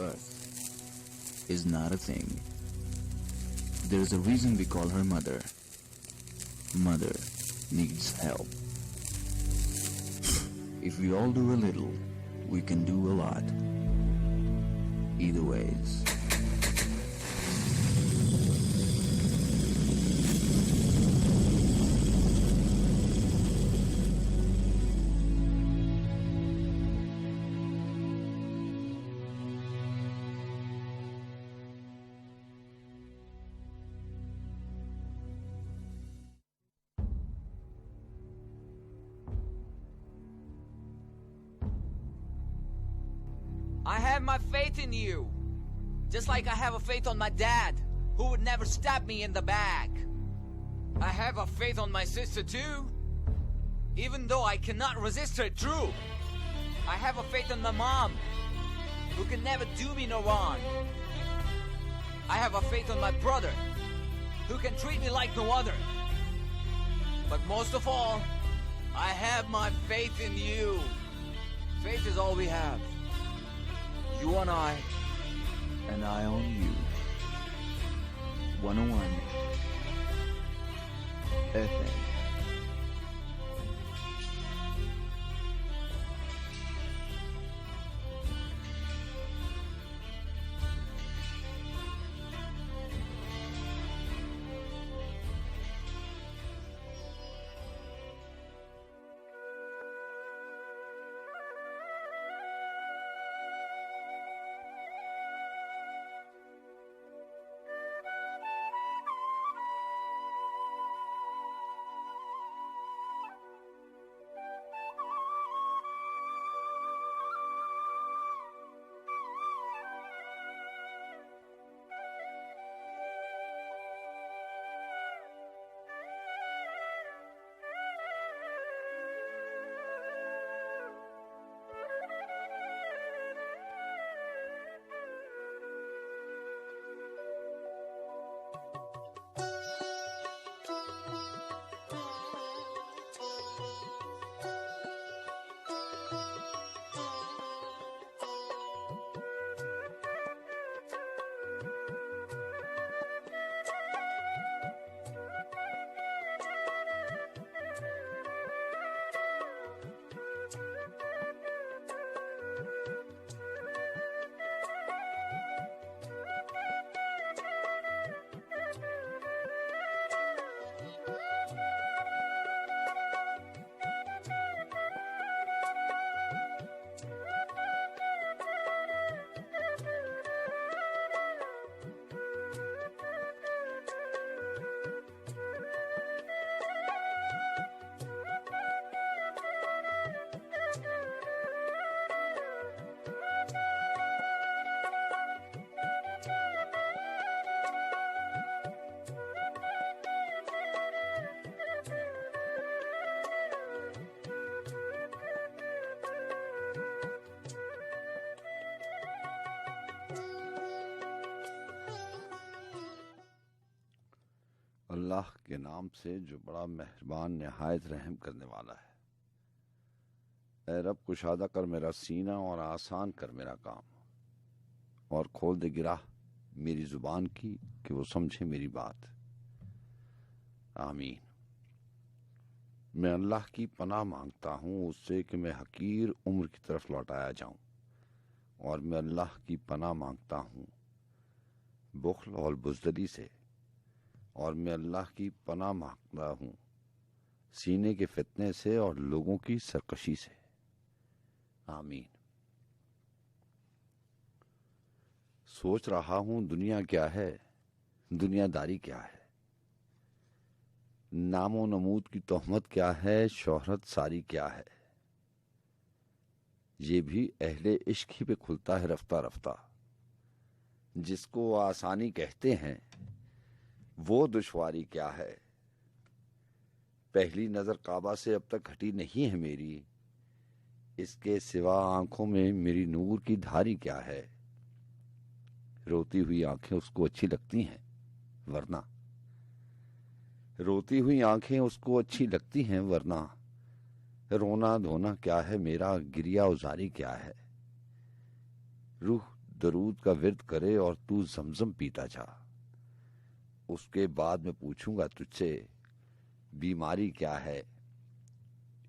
Earth is not a thing. There is a reason we call her Mother. Mother needs help. If we all do a little, we can do a lot. Either ways. I have my faith in you. Just like I have a faith on my dad, who would never stab me in the back. I have a faith on my sister too. Even though I cannot resist her truth. I have a faith on my mom, who can never do me no wrong. I have a faith on my brother, who can treat me like no other. But most of all, I have my faith in you. Faith is all we have. You on I, And I on you. 101 FM. अल्लाह के नाम से जो बड़ा मेहरबान निहायत रहम करने वाला है। ऐ रब कुशादा कर मेरा सीना और आसान कर मेरा काम, और खोल दे गिराह मेरी जुबान की कि वो समझे मेरी बात। आमीन। मैं अल्लाह की पनाह मांगता हूँ उससे कि मैं हकीर उम्र की तरफ लौटाया जाऊं, और मैं अल्लाह की पनाह मांगता हूँ बुख्ल और बुज़दली से, और मैं अल्लाह की पनाह मांगता हूँ सीने के फितने से और लोगों की सरकशी से। आमीन। सोच रहा हूँ दुनिया क्या है, दुनियादारी क्या है, नामो नमूद की तोहमत क्या है, शोहरत सारी क्या है। ये भी अहले इश्क ही पे खुलता है रफ्ता रफ्ता। जिसको आसानी कहते हैं वो दुश्वारी क्या है। पहली नजर काबा से अब तक हटी नहीं है मेरी, इसके सिवा आंखों में मेरी नूर की धारी क्या है। रोती हुई आंखें उसको अच्छी लगती हैं वरना, रोती हुई आंखें उसको अच्छी लगती हैं वरना, रोना धोना क्या है मेरा, गिरिया उजारी क्या है। रूह दरूद का विर्द करे और तू जमजम पीता जा। उसके बाद मैं पूछूंगा तुझसे बीमारी क्या है।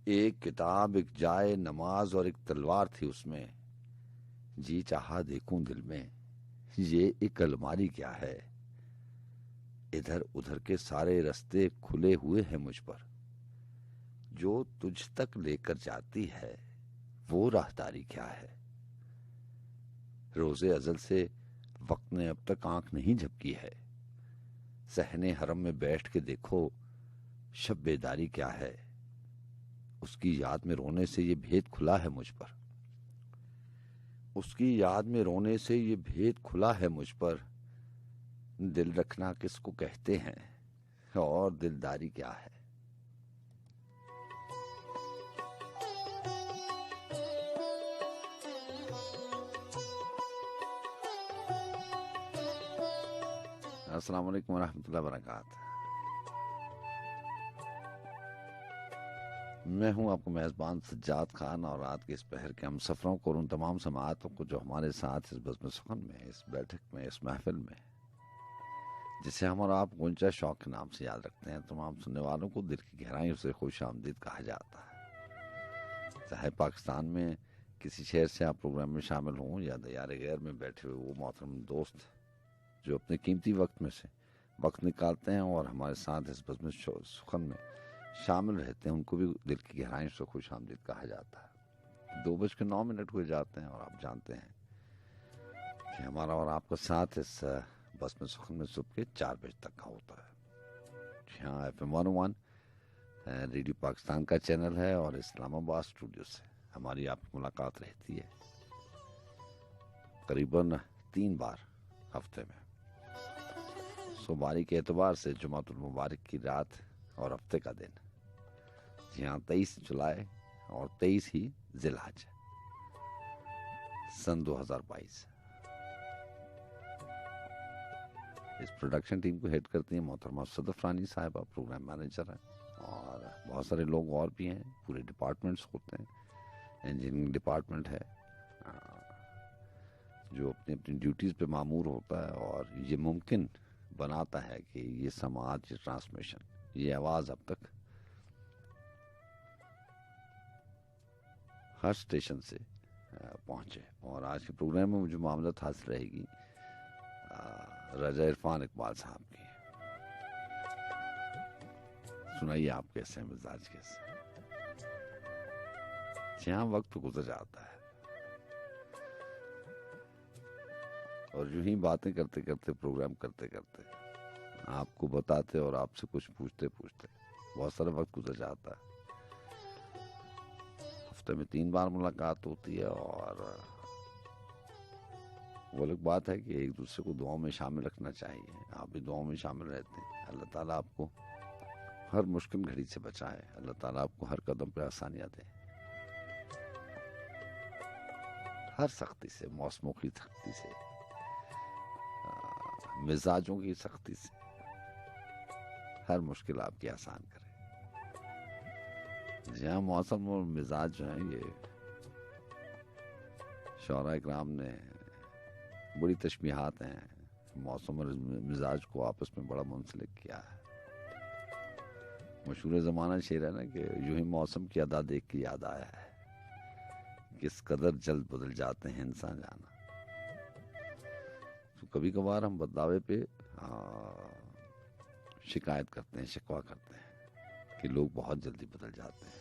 एक किताब, एक जाए नमाज और एक तलवार थी उसमें। जी चाहा देखूं दिल में, ये एक अलमारी क्या है। इधर उधर के सारे रास्ते खुले हुए हैं मुझ पर। जो तुझ तक लेकर जाती है वो राहदारी क्या है। रोजे अजल से वक्त ने अब तक आंख नहीं झपकी है। सहने हरम में बैठ के देखो शब बेदारी क्या है। उसकी याद में रोने से ये भेद खुला है मुझ पर। उसकी याद में रोने से ये भेद खुला है मुझ पर। दिल रखना किसको कहते हैं और दिलदारी क्या है। अस्सलाम वालेकुम वरहमतुल्लाहि वबरकातुहू। मैं हूं आपको मेज़बान सज्जाद खान और रात के इस पहर के हम सफरों को और उन तमाम समाअतों को जो हमारे साथ इस बज़्म सुखन में, इस बैठक में, इस महफिल में, जिसे हम और आप गुंजा शौक के नाम से याद रखते हैं, तमाम सुनने वालों को दिल की गहराइयों से खुश आमदीद कहा जाता है। चाहे पाकिस्तान में किसी शहर से आप प्रोग्राम में शामिल हों या दयार गैर में बैठे हुए वो मोहतरम दोस्त जो अपने कीमती वक्त में से वक्त निकालते हैं और हमारे साथ इस बज़्म सुखन में शामिल रहते हैं, उनको भी दिल की गहराइयों से खुश आमदीद कहा जाता है। 2:09 हुए जाते हैं और आप जानते हैं कि हमारा और आपका साथ इस बज़्म सुखन में सुबह के 4 बजे तक का होता है। यहाँ FM 101 रेडियो पाकिस्तान का चैनल है और इस्लामाबाद स्टूडियो से हमारी आपकी मुलाकात रहती है करीबन 3 बार हफ्ते में। सोमवारी के एतबार से जुमातुल मुबारक की रात और हफ्ते का दिन, जी हाँ 23 जुलाई और 23 ही जिलहज सन 2022। इस प्रोडक्शन टीम को हेड करती हैं मोहतरमा सदफ रानी साहिबा, प्रोग्राम मैनेजर हैं, और बहुत सारे लोग और भी हैं। पूरे डिपार्टमेंट्स होते हैं, इंजीनियरिंग डिपार्टमेंट है जो अपनी अपनी ड्यूटीज़ पे मामूर होता है और ये मुमकिन बनाता है कि ये समाज, ये ट्रांसमिशन, ये आवाज़ अब तक हर स्टेशन से पहुँचे। और आज के प्रोग्राम में मुझे मामलत हासिल रहेगी रजा इरफान इकबाल साहब की। सुनाइए आप कैसे हैं, मिजाज कैसे। जहाँ वक्त गुजर जाता है और यूं ही बातें करते करते, प्रोग्राम करते करते, आपको बताते और आपसे कुछ पूछते पूछते बहुत सारा वक्त गुजर जाता है। हफ्ते में 3 बार मुलाकात होती है और वो अलग बात है कि एक दूसरे को दुआओं में शामिल रखना चाहिए। आप भी दुआओं में शामिल रहते हैं। अल्लाह ताला आपको हर मुश्किल घड़ी से बचाए, अल्लाह ताला आपको हर कदम पे आसानियाँ दे, हर सख्ती से, मौसमों की सख्ती से, मिजाजों की सख्ती से हर मुश्किल आपकी आसान करे। जहाँ मौसम और मिजाज जो हैं, ये शौरा इकराम ने बड़ी तशबीहात हैं। मौसम और मिजाज को आपस में बड़ा मुंसलिक किया है। मशहूर ज़माना शेर है ना कि यूं ही मौसम की अदा देख के याद आया है, किस कदर जल्द बदल जाते हैं इंसान जाना। तो कभी कभार हम बदलावे पे शिकायत करते हैं, शिकवा करते हैं कि लोग बहुत जल्दी बदल जाते हैं,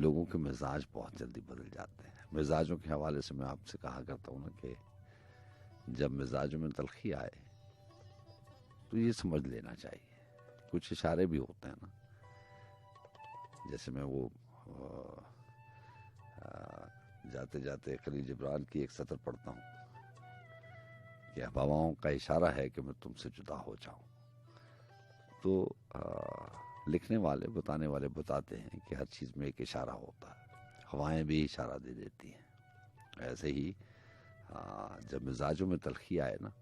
लोगों के मिजाज बहुत जल्दी बदल जाते हैं। मिजाजों के हवाले से मैं आपसे कहा करता हूँ ना कि जब मिजाजों में तलखी आए तो ये समझ लेना चाहिए। कुछ इशारे भी होते हैं ना, जैसे मैं वो जाते जाते खलील जिब्रान की एक सतर पढ़ता हूँ कि हवाओं का इशारा है कि मैं तुमसे जुदा हो जाऊं। तो लिखने वाले, बताने वाले बताते हैं कि हर चीज़ में एक इशारा होता है, हवाएं भी इशारा दे देती हैं। ऐसे ही जब मिजाजों में तलखी आए ना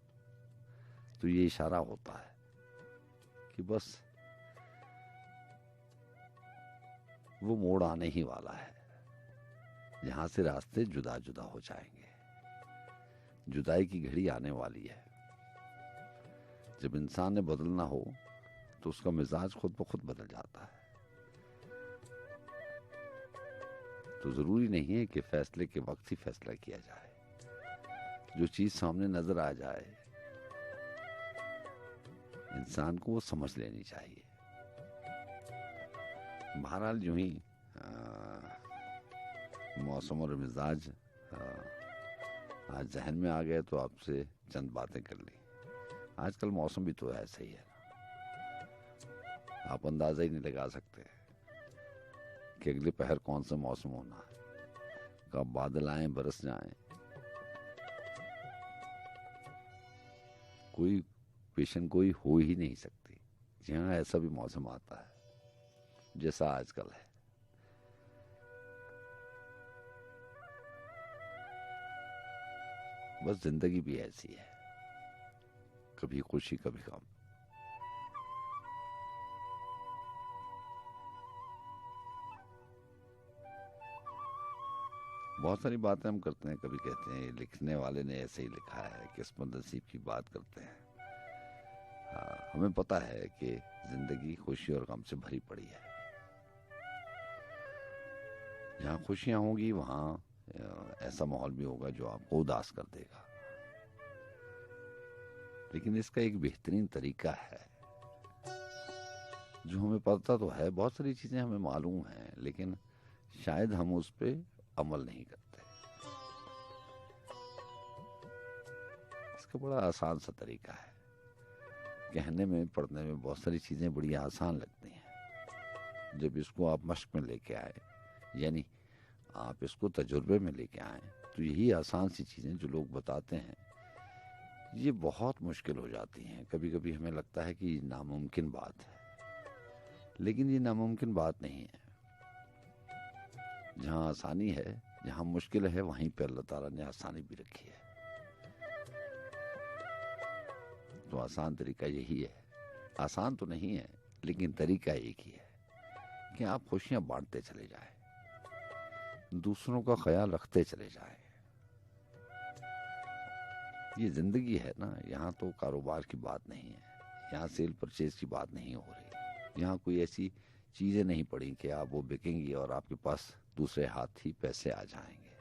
तो ये इशारा होता है कि बस वो मोड़ आने ही वाला है जहां से रास्ते जुदा जुदा हो जाएंगे। जुदाई की घड़ी आने वाली है। जब इंसान ने बदलना हो तो उसका मिजाज खुद ब खुद बदल जाता है। तो जरूरी नहीं है कि फैसले के वक्त ही फैसला किया जाए। जो चीज सामने नजर आ जाए इंसान को वो समझ लेनी चाहिए। बहरहाल यूं ही मौसम और मिजाज आज जहन में आ गए तो आपसे चंद बातें कर ली। आजकल मौसम भी तो ऐसा ही है ना, आप अंदाजा ही नहीं लगा सकते कि अगले पहर कौन सा मौसम होना है, कब बादल आए बरस जाएं। कोई पेशन कोई हो ही नहीं सकती। जहाँ ऐसा भी मौसम आता है जैसा आजकल है। बस जिंदगी भी ऐसी है, कभी खुशी कभी गम। बहुत सारी बातें हम करते हैं, कभी कहते हैं लिखने वाले ने ऐसे ही लिखा है, किस्मत नसीब की बात करते हैं। हमें पता है कि जिंदगी खुशी और गम से भरी पड़ी है। जहाँ खुशियां होंगी वहां ऐसा माहौल भी होगा जो आपको उदास कर देगा। लेकिन इसका एक बेहतरीन तरीका है जो हमें पता तो है, बहुत सारी चीजें हमें मालूम हैं, लेकिन शायद हम उस पर अमल नहीं करते। इसका बड़ा आसान सा तरीका है। कहने में पढ़ने में बहुत सारी चीजें बड़ी आसान लगती हैं। जब इसको आप मश्क में लेके आए, यानी आप इसको तजुर्बे में लेके आए, तो यही आसान सी चीजें जो लोग बताते हैं ये बहुत मुश्किल हो जाती हैं। कभी कभी हमें लगता है कि नामुमकिन बात है, लेकिन ये नामुमकिन बात नहीं है। जहाँ आसानी है, जहाँ मुश्किल है, वहीं पे अल्लाह ताला ने आसानी भी रखी है। तो आसान तरीका यही है। आसान तो नहीं है, लेकिन तरीका एक ही है कि आप खुशियां बांटते चले जाएं, दूसरों का ख्याल रखते चले जाएं। ये जिंदगी है ना, यहाँ तो कारोबार की बात नहीं है, यहाँ सेल परचेज की बात नहीं हो रही। यहाँ कोई ऐसी चीजें नहीं पड़ी कि आप वो बिकेंगी और आपके पास दूसरे हाथ ही पैसे आ जाएंगे,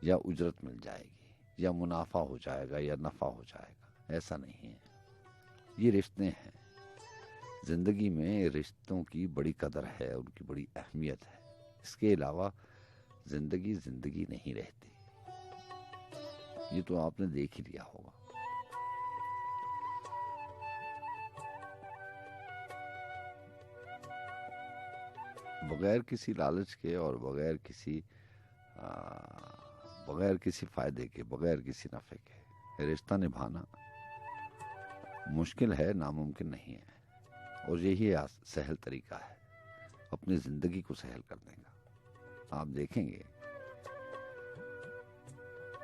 या उजरत मिल जाएगी, या मुनाफा हो जाएगा, या नफा हो जाएगा। ऐसा नहीं है। ये रिश्ते हैं। जिंदगी में रिश्तों की बड़ी कदर है, उनकी बड़ी अहमियत है। इसके अलावा जिंदगी जिंदगी नहीं रहती। ये तो आपने देख ही लिया होगा। बगैर किसी लालच के और बगैर किसी फायदे के, बगैर किसी नफे के रिश्ता निभाना मुश्किल है, नामुमकिन नहीं है। और यही सहल तरीका है अपनी जिंदगी को सहल करने का। आप देखेंगे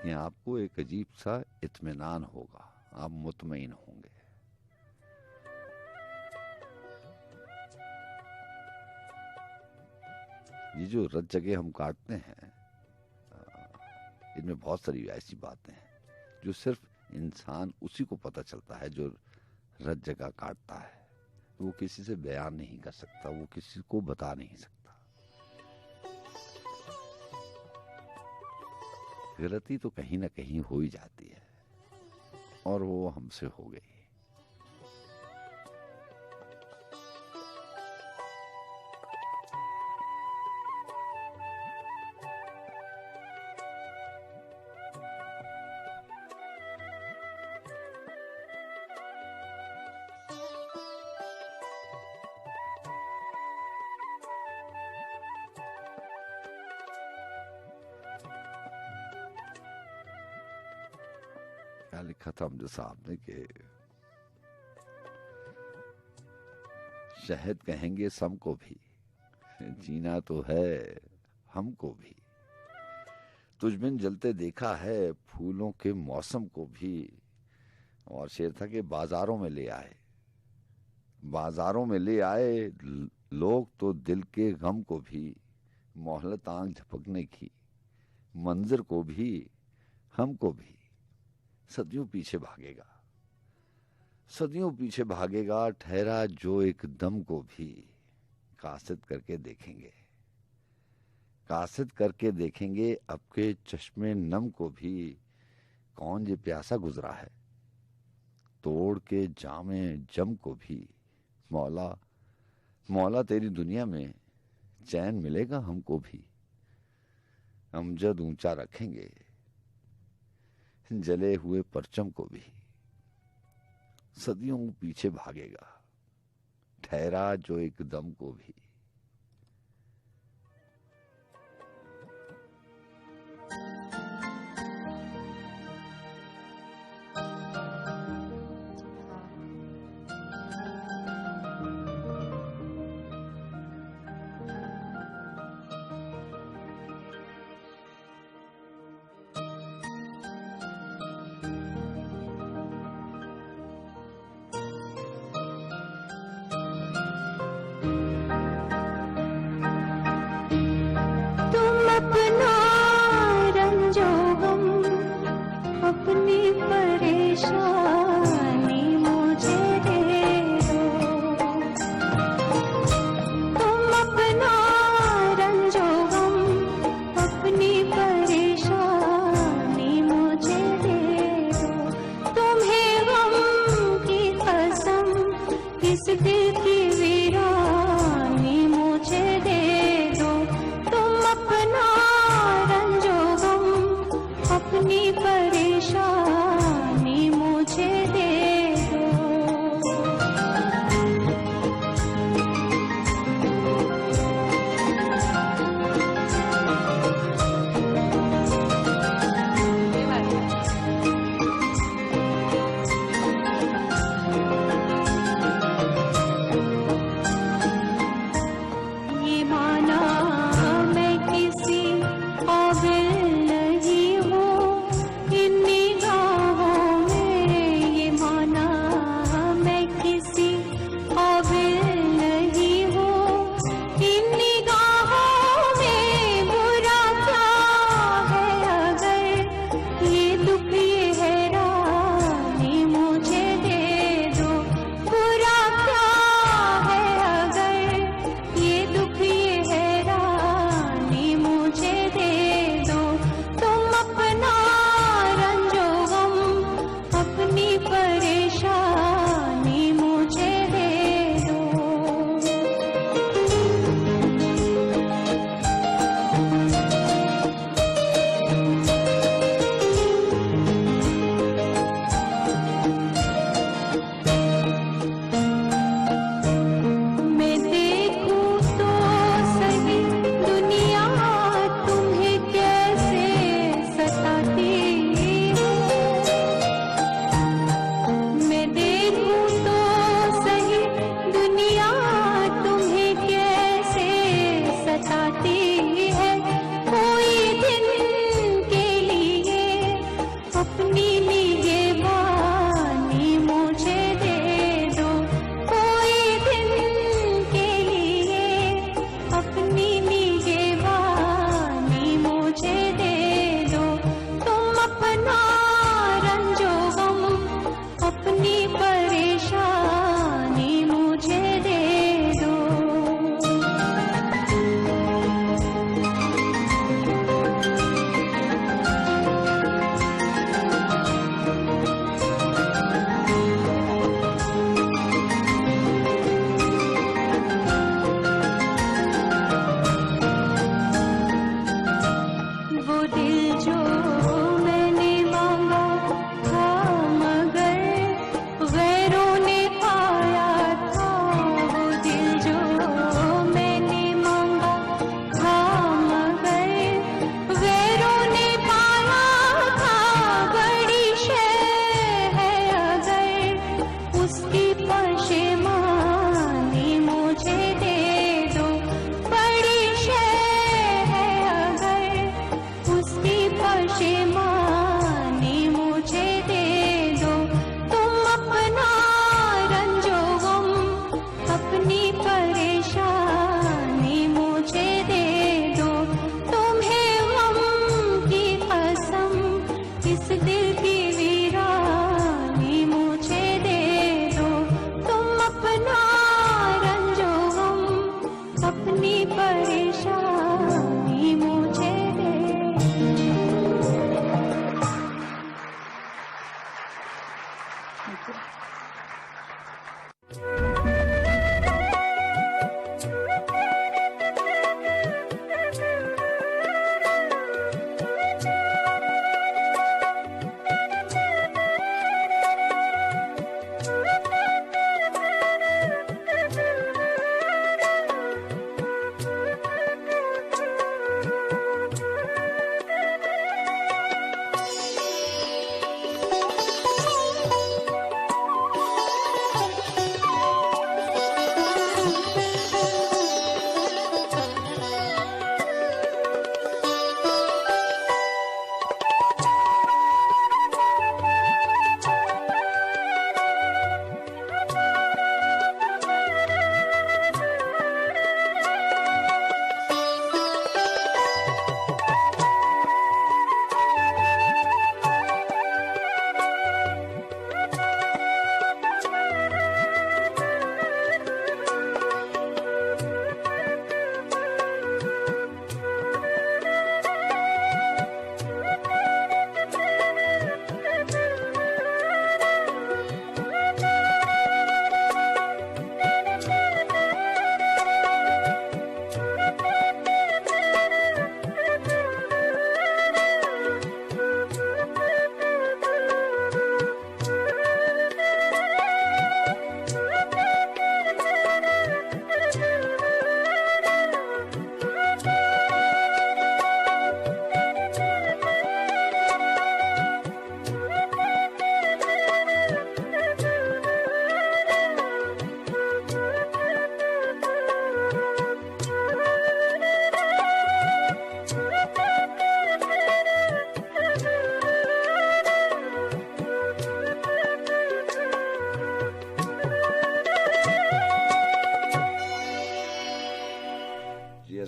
कि आपको एक अजीब सा इत्मीनान होगा, आप मुतमईन होंगे। ये जो रत जगह हम काटते हैं, इनमें बहुत सारी ऐसी बातें हैं जो सिर्फ इंसान उसी को पता चलता है जो रत जगह काटता है। वो किसी से बयान नहीं कर सकता, वो किसी को बता नहीं सकता। गलती तो कहीं ना कहीं हो ही जाती है, और वो हमसे हो गई। क्या लिखा था हमने साहब ने कि शहद कहेंगे सबको भी, जीना तो है हमको भी। तुझ बिन जलते देखा है फूलों के मौसम को भी। और शेर था कि बाजारों में ले आए, बाजारों में ले आए लोग तो दिल के गम को भी। मोहलत आंख झपकने की, मंजर को भी हमको भी। सदियों पीछे भागेगा, सदियों पीछे भागेगा, ठहरा जो एक दम को भी कासिद करके देखेंगे, कासिद करके देखेंगे, अब के चश्मे नम को भी कौन ये प्यासा गुजरा है, तोड़ के जामे जम को भी मौला, मौला तेरी दुनिया में चैन मिलेगा हमको भी, अमजद ऊंचा रखेंगे जले हुए परचम को भी, सदियों पीछे भागेगा, ठहरा जो एक दम को भी।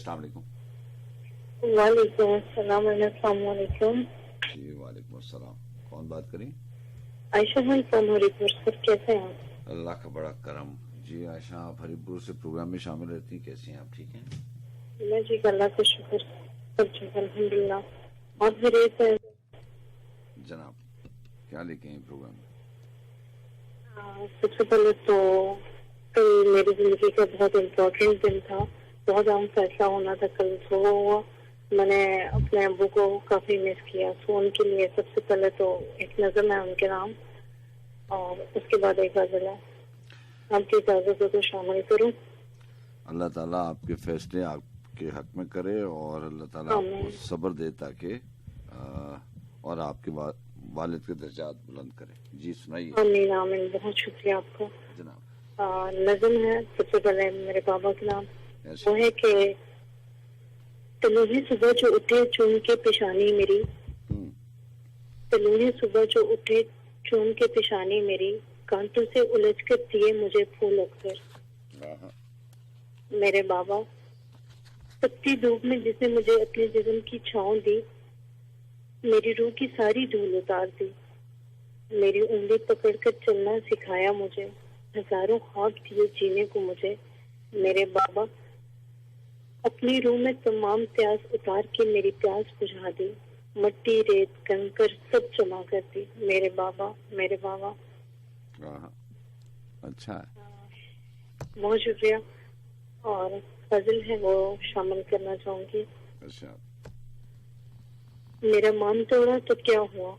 अस्सलाम वालेकुम। वालेकुम अस्सलाम। अस्सलाम वालेकुम। जी वालेकुम अस्सलाम। कौन बात करें? आयशा हूँ फ्रॉम हरिपुर। सर कैसे हैं आप? अल्लाह का बड़ा करम। जी आयशा, आप हरिपुर से प्रोग्राम में शामिल रहती हैं, कैसी हैं आप? ठीक हैं? मैं जी अल्लाह का शुक्र अल्हम्दुलिल्लाह। आप खैरियत हैं? जनाब, क्या लेके हैं प्रोग्राम में? सबसे पहले तो कल मेरी जिंदगी का बहुत इम्पोर्टेंट दिन था, बहुत अहम फैसला होना था कल। तो मैंने अपने अब्बू को काफी मिस किया। तो उनके लिए सबसे पहले तो एक नज़म है उनके नाम, और उसके बाद एक गजल है। आपकी इजाजत हो तो शामिल करूँ? अल्लाह ताला आपके फैसले आपके हक में करे और अल्लाह ताला आपको सब्र दे ताकि और आपके वालिद के दर्जात बुलंद करे। जी सुनाइए। आमीन आमीन। बहुत शुक्रिया आपका जनाब। नज़म है सबसे पहले मेरे बाबा के नाम। वो है कि तलूही सुबह जो उठे चूम के पेशानी मेरी, तलूही सुबह जो उठे चूम के पेशानी मेरी, कांटों से उलझ कर दिए मुझे फूल अक्सर। मेरे बाबा तपती धूप में जिसने मुझे अपने जिस्म की छांव दी, मेरी रूह की सारी धूल उतार दी, मेरी उंगली पकड़कर चलना सिखाया मुझे, हजारों ख्वाब दिए जीने को मुझे। मेरे बाबा अपनी रूह में तमाम प्यास उतार के मेरी प्यास बुझा दी, मट्टी रेत कंकर सब जमा कर दी। मेरे बाबा, मेरे बाबा। अच्छा है, बहुत शुक्रिया। और फजल है वो शामिल करना चाहूंगी। अच्छा। मेरा मान तोड़ा तो क्या हुआ,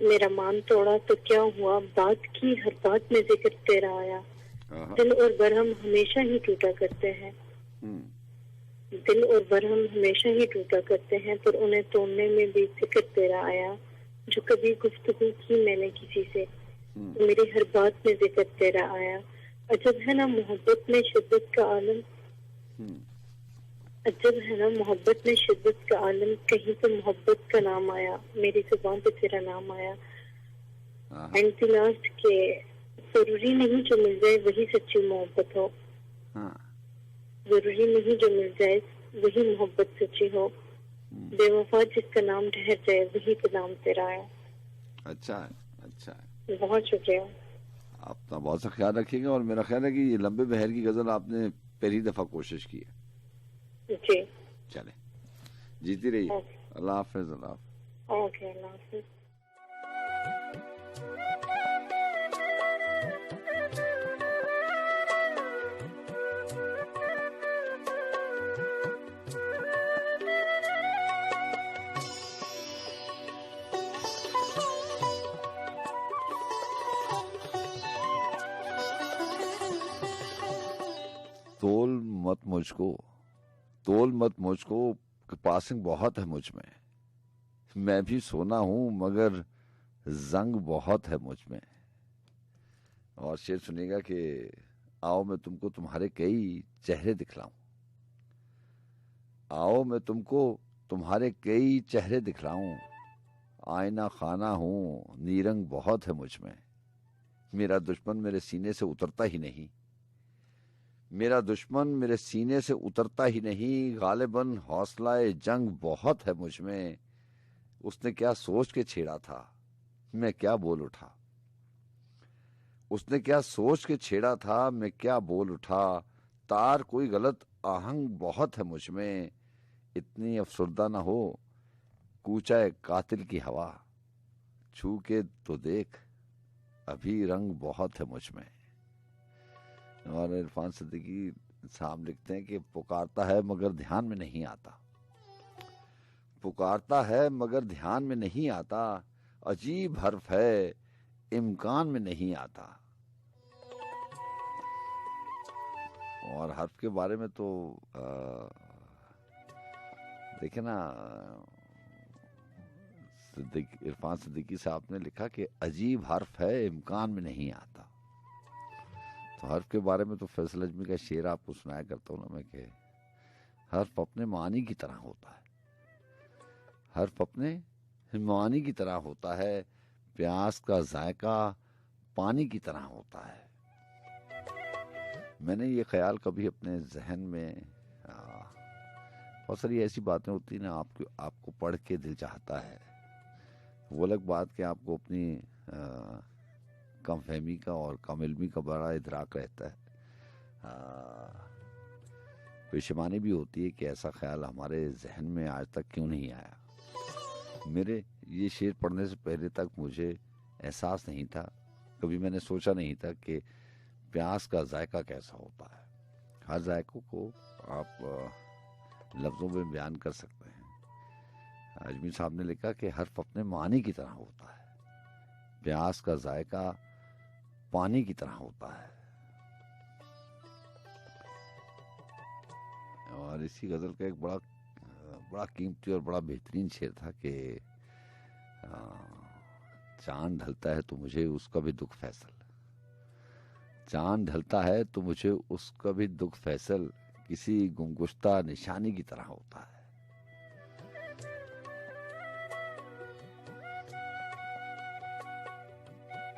मेरा मान तोड़ा तो क्या हुआ, बात की हर बात में जिक्र तेरा आया। दिल और बरहम हमेशा ही टूटा करते हैं, दिल और बरहम हमेशा ही टूटा करते हैं, पर उन्हें तोड़ने में भी जिक्र तेरा आया। जो कभी गुफ्तगू की मैंने किसी से, तो मेरी हर बात में जिक्र तेरा आया। अजब है ना मोहब्बत में शिद्दत का आलम, अजब है ना मोहब्बत में शिद्दत का आलम, कहीं तो मोहब्बत का नाम आया, मेरी जुबान पे तेरा नाम आया। एंड द लास्ट के जरूरी नहीं जो मिल जाए वही सच्ची मोहब्बत हो, जरूरी नहीं जो मिल जाए वही मोहब्बत सच्ची हो, बेवफा जिसका नाम ठहर जाए वही तो नाम तेरा आया। अच्छा है, अच्छा है। बहुत शुक्रिया। आप अपना बहुत सा ख्याल रखिएगा। और मेरा ख्याल है कि ये लंबे बहर की गजल आपने पहली दफा कोशिश की है। जी चले, जीती रहिए। अल्लाह हाफिज। अल्लाह हाफिज। ओके, अल्लाह हाफिज। तोल मत मुझको, तोल मत मुझको, पासिंग बहुत है मुझ में। मैं भी सोना हूं मगर जंग बहुत है मुझ में। और शेर सुनिएगा कि आओ मैं तुमको तुम्हारे कई चेहरे दिखलाऊं, आओ मैं तुमको तुम्हारे कई चेहरे दिखलाऊं, आईना खाना हूं नीरंग बहुत है मुझ में। मेरा दुश्मन मेरे सीने से उतरता ही नहीं, मेरा दुश्मन मेरे सीने से उतरता ही नहीं, गालिबन हौसलाए जंग बहुत है मुझ में। उसने क्या सोच के छेड़ा था, मैं क्या बोल उठा, उसने क्या सोच के छेड़ा था, मैं क्या बोल उठा। तार कोई गलत आहंग बहुत है मुझ में, इतनी अफसरदा न हो कूचा कातिल की हवा। छू के तो देख अभी रंग बहुत है मुझ में। और इरफान सिद्दीकी साहब लिखते हैं कि पुकारता है मगर ध्यान में नहीं आता, पुकारता है मगर ध्यान में नहीं आता, अजीब हर्फ है इम्कान में नहीं आता। और हर्फ के बारे में तो देखे ना, इरफान सिद्दीकी साहब ने लिखा कि अजीब हर्फ है इम्कान में नहीं आता। तो हर्फ के बारे में तो फैसल अजमी का शेर आपको सुनाया करता हूँ ना मैं, कि हर्फ अपने मानी की तरह होता है, हर्फ अपने मानी की तरह होता है, प्यास का जायका पानी की तरह होता है। मैंने ये ख्याल कभी अपने जहन में, बहुत सारी ऐसी बातें होती हैं ना, आपको पढ़ के दिल चाहता है। वो अलग बात कि आपको अपनी कम फहमी का और कम इल्मी का बड़ा इदराक रहता है। पेशेमानी भी होती है कि ऐसा ख्याल हमारे जहन में आज तक क्यों नहीं आया। मेरे ये शेर पढ़ने से पहले तक मुझे एहसास नहीं था, कभी मैंने सोचा नहीं था कि प्यास का जायका कैसा होता है। हर जायकों को आप लफ्ज़ों में बयान कर सकते हैं। अजमी साहब ने लिखा कि हर्फ अपने मानी की तरह होता है, प्यास का जायका पानी की तरह होता है। और इसी गज़ल का एक बड़ा कीमती और बड़ा बेहतरीन शेर था कि चांद ढलता है तो मुझे उसका भी दुख फैसल, चांद ढलता है तो मुझे उसका भी दुख फैसल, किसी गुमगुश्ता निशानी की तरह होता है।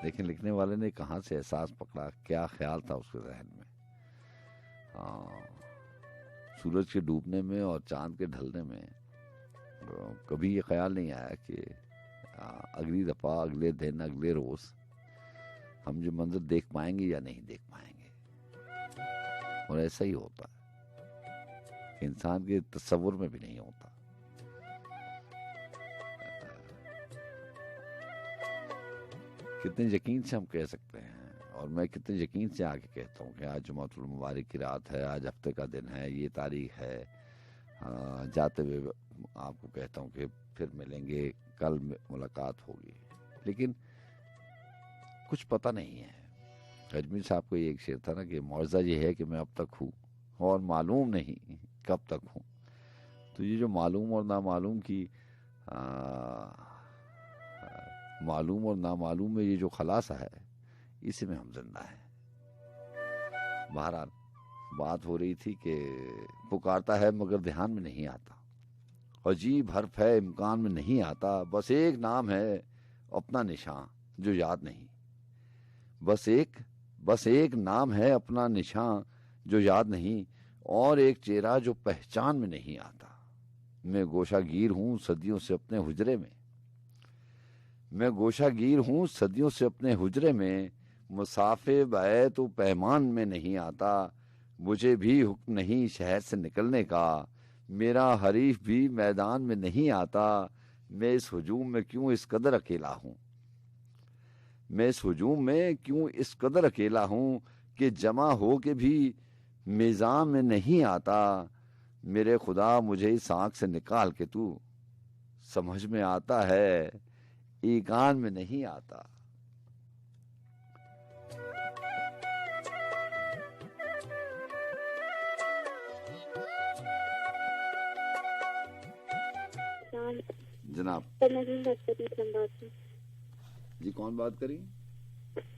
लेकिन लिखने वाले ने कहाँ से एहसास पकड़ा, क्या ख्याल था उसके जहन में। सूरज के डूबने में और चांद के ढलने में कभी ये ख्याल नहीं आया कि अगली दफा, अगले दिन, अगले रोज हम जो मंजर देख पाएंगे या नहीं देख पाएंगे। और ऐसा ही होता है, इंसान के तस्वुर में भी नहीं होता। कितने यकीन से हम कह सकते हैं, और मैं कितने यकीन से आके कहता हूँ कि आज जुमातुल मुबारक की रात है, आज हफ्ते का दिन है, ये तारीख है। जाते हुए आपको कहता हूँ कि फिर मिलेंगे, कल मुलाकात होगी, लेकिन कुछ पता नहीं है। अजमी साहब को एक शेर था ना कि मौज़ा ये है कि मैं अब तक हूँ और मालूम नहीं कब तक हूँ। तो ये जो मालूम और नामालूम की मालूम और नामालूम में ये जो खलासा है, इसी में हम जिंदा हैं। बहरहाल बात हो रही थी कि पुकारता है मगर ध्यान में नहीं आता, अजीब हर्फ है इम्कान में नहीं आता, बस एक नाम है अपना निशान जो याद नहीं, बस एक नाम है अपना निशान जो याद नहीं, और एक चेहरा जो पहचान में नहीं आता। मैं गोशागीर हूं सदियों से अपने हुजरे में, मैं गोशागीर हूं सदियों से अपने हुजरे में, मुसाफिर बैत तो पैमान में नहीं आता, मुझे भी हुक्म नहीं शहर से निकलने का, मेरा हरीफ भी मैदान में नहीं आता, मैं इस हुजूम में क्यों इस कदर अकेला हूं, मैं इस हुजूम में क्यों इस कदर अकेला हूं कि जमा हो के भी मिजान में नहीं आता, मेरे खुदा मुझे इस आंख से निकाल के तू समझ में आता है, ईकान में नहीं आता। जनाब सर महरीन बात कर रही हूँ इस्लामाबाद से। जी, कौन बात करी?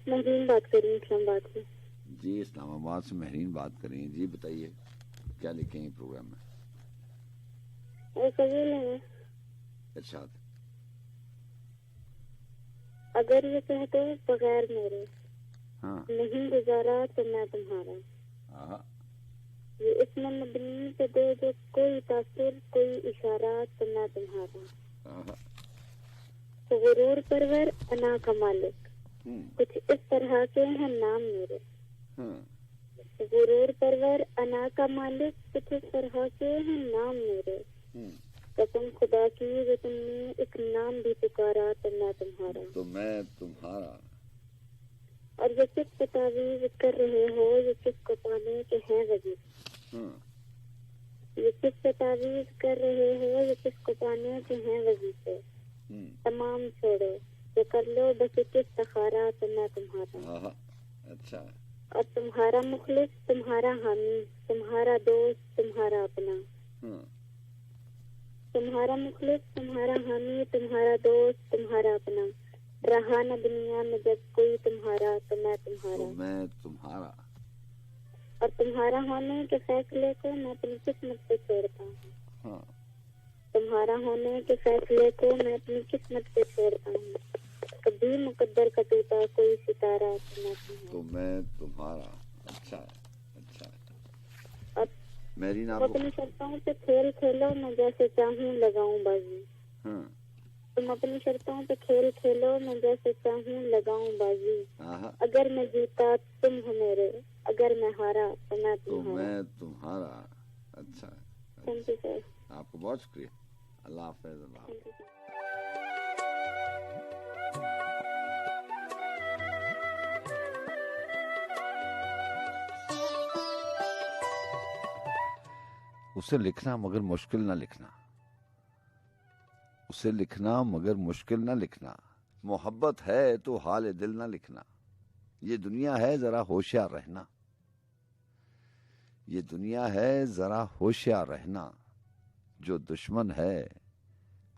महरीन बात कर रही हूँ इस्लामाबाद से। जी, इस्लामाबाद से महरीन बात करी। जी बताइए, क्या लिखेंगे प्रोग्राम में? कबील है। इरशाद। अगर ये कह दो बगैर मेरे हाँ नहीं गुजारा तो मैं तुम्हारा, हाँ ये इसमें मबनी पे दे जो कोई तासुर कोई इशारा तो मैं तुम्हारा, हाँ तो गुरूर परवर अना का मालिक, कुछ इस तरह के हैं नाम मेरे। गुरूर परवर अना का मालिक, कुछ इस तरह के हैं नाम मेरे। कसम खुदा की जो तुमने एक नाम भी पुकारा तो मैं तुम्हारा, तो मैं तुम्हारा। और ये किस पे तावीज कर रहे हो, ये किसको पाने के हैं वजीफे, ये किस पे तावीज कर रहे हो, ये किसको पाने के हैं वजीफे। तमाम छोड़ो ये कर लो बस एक इस्तिखारा तो मैं तुम्हारा। अच्छा। और तुम्हारा मुखलिस, तुम्हारा हामी, तुम्हारा दोस्त, तुम्हारा अपना। तुम्हारा मुखलिस, तुम्हारा हामी, तुम्हारा दोस्त, तुम्हारा अपना। रहा न दुनिया में जब कोई तुम्हारा तो मैं तुम्हारा, तो मैं तुम्हारा। और तुम्हारा होने के फैसले को मैं अपनी किस्मत पे छोड़ता हूँ। तुम्हारा होने के फैसले को मैं अपनी किस्मत पे छोड़ता हूँ। कभी मुकद्दर का टूटा कोई सितारा तो मैं तुम्हारा। अच्छा अच्छा। अब मेरी नाम अपनी शर्तों पे खेल खेलो, मैं जैसे चाहूँ लगाऊं बाजी। तुम अपनी शर्तों पे खेल खेलो, मैं जैसे चाहूँ लगाऊं बाजी। अगर मैं जीता तुम हो मेरे, अगर मैं हारा तो मैं तुम्हारा। अच्छा, थैंक यू सर। आपको बहुत शुक्रिया। अल्लाह हाफ़िज़। उसे लिखना मगर मुश्किल ना लिखना, उसे लिखना मगर मुश्किल ना लिखना। मोहब्बत है तो हाल दिल ना लिखना। ये दुनिया है जरा होशियार रहना, ये दुनिया है जरा होशियार रहना। जो दुश्मन है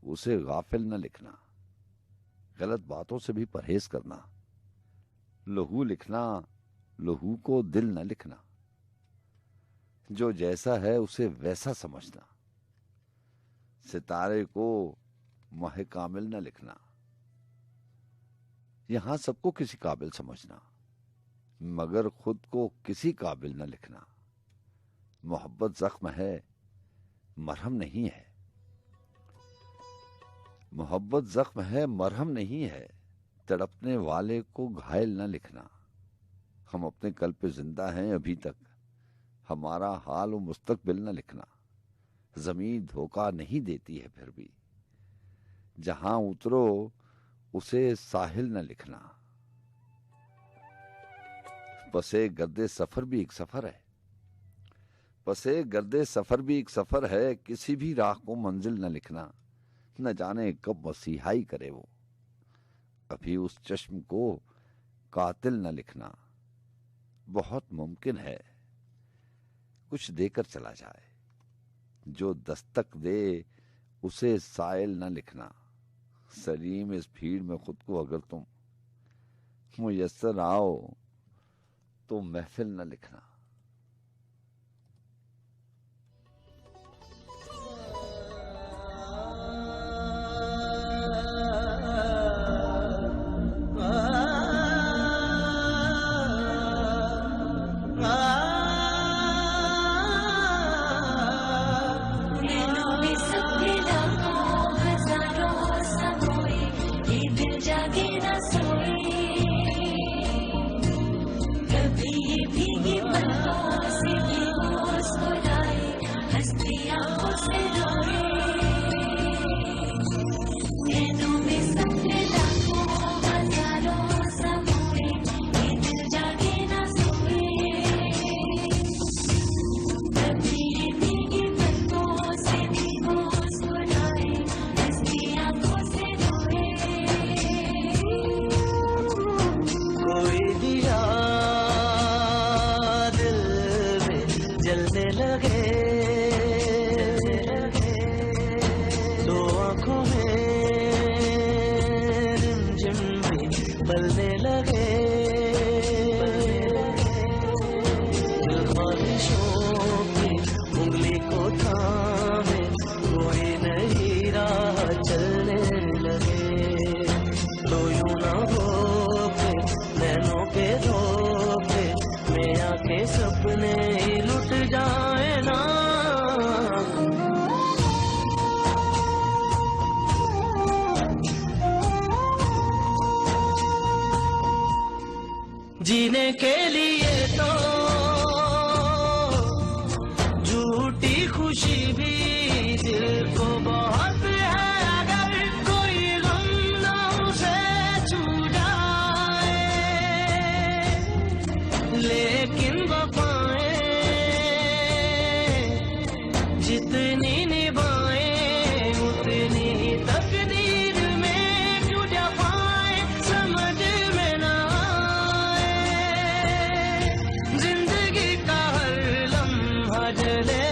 उसे गाफिल न लिखना। गलत बातों से भी परहेज करना। लहू लिखना, लहू को दिल न लिखना। जो जैसा है उसे वैसा समझना। सितारे को माह कामिल न लिखना। यहां सबको किसी काबिल समझना, मगर खुद को किसी काबिल न लिखना। मोहब्बत जख्म है, मरहम नहीं है। मोहब्बत जख्म है, मरहम नहीं है। तड़पने वाले को घायल न लिखना। हम अपने कल पे जिंदा हैं अभी तक, हमारा हाल और मुस्तकबिल न लिखना। जमीन धोखा नहीं देती है फिर भी, जहां उतरो उसे साहिल न लिखना। पसे गर्दे सफर भी एक सफर है, पसे गर्दे सफर भी एक सफर है। किसी भी राह को मंजिल न लिखना। न जाने कब मसीहाई करे वो, अभी उस चश्म को कातिल न लिखना। बहुत मुमकिन है कुछ देकर चला जाए, जो दस्तक दे उसे साइल न लिखना। सलीम इस भीड़ में खुद को अगर तुम मुयस्सर आओ तो महफिल न लिखना। कभी ये भीगी बलने लगे ख्वाहिशों की उंगली को थामे कोई नहीं राह चलने लगे तो यूं ना हो के नैनों के धोखे में आके सपने ही लुट जाए ना जीने के लिए तो झूठी खुशी भी दिल को बहुत है अगर कोई गम ना उसे छू जाए लेकिन वफाएं जितनी निभाएं उतनी तकदीर में क्यों जफाएं समझ में ना जिंदगी का हर लम्हा जले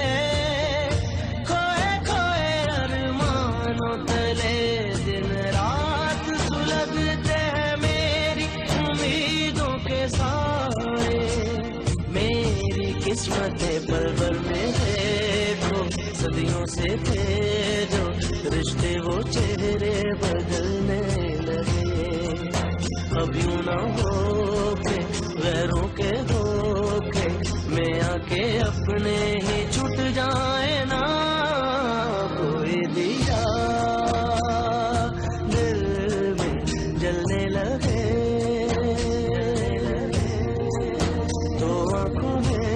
खोए खोए अरमानों तले दिन रात सुलगते हैं मेरी उम्मीदों के साए मेरी किस्मतें पल भर में देखो सदियों से थे जो रिश्ते वो चेहरे बदलने लगे अब यूं ना हो के गैरों के धोखे में आके अपने ही छूट जाए ना कोई दिया दिल में जलने लगे तो आंखों में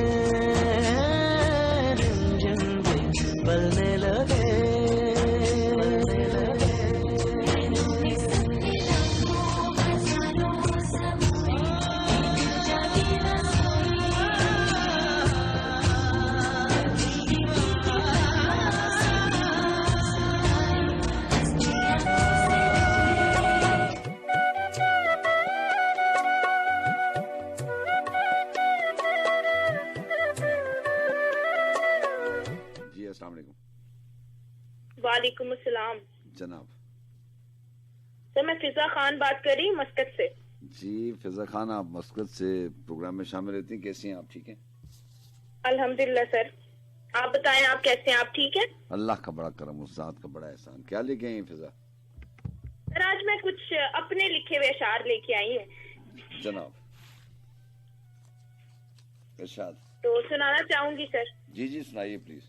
रिमझिम भी बलने लगे जी अस्सलाम वालेकुम वालेकुम अस्सलाम। जनाब। सर मैं फिजा खान बात कर रही हूँ मस्कत से। जी फिजा खान, आप मस्कत से प्रोग्राम में शामिल रहती हैं, कैसी हैं आप? ठीक हैं अल्हम्दुलिल्लाह सर, आप बताएं आप कैसे हैं? आप ठीक हैं? अल्लाह का बड़ा करम, उस जात का बड़ा एहसान। क्या लेके आई हैं फिजा? सर आज मैं कुछ अपने लिखे हुए अशार लेके आई हूँ। जनाब इरशाद। तो सुनाना चाहूंगी सर। जी जी सुनाइए प्लीज।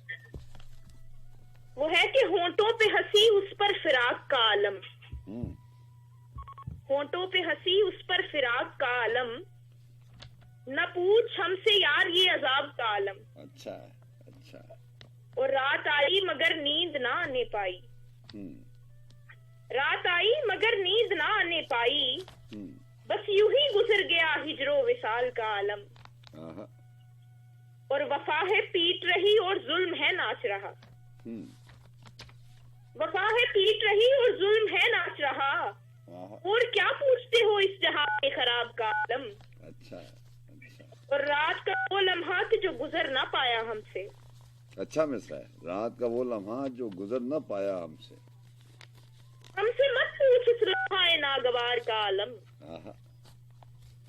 वो है कि होंठों पे हंसी उस पर फिराक का आलम, होंठों पे हंसी उस पर फिराक का आलम, न पूछ हमसे यार ये अजाब का आलम। अच्छा अच्छा। और रात आई मगर नींद ना आने पाई, रात आई मगर नींद ना आने पाई, बस यूं ही गुजर गया हिजरो विसाल का आलम। और वफा है पीट रही और जुल्म है नाच रहा, वफा है पीट रही और जुल्म है नाच रहा, और क्या पूछते हो इस जहां के खराब का आलम। अच्छा अच्छा। और रात का वो लम्हा कि जो गुजर ना पाया हमसे। अच्छा मिसरा है, रात का वो लम्हा जो गुजर ना पाया हमसे, हमसे मत पूछ इस लम्हा नागवार का आलम। आहा।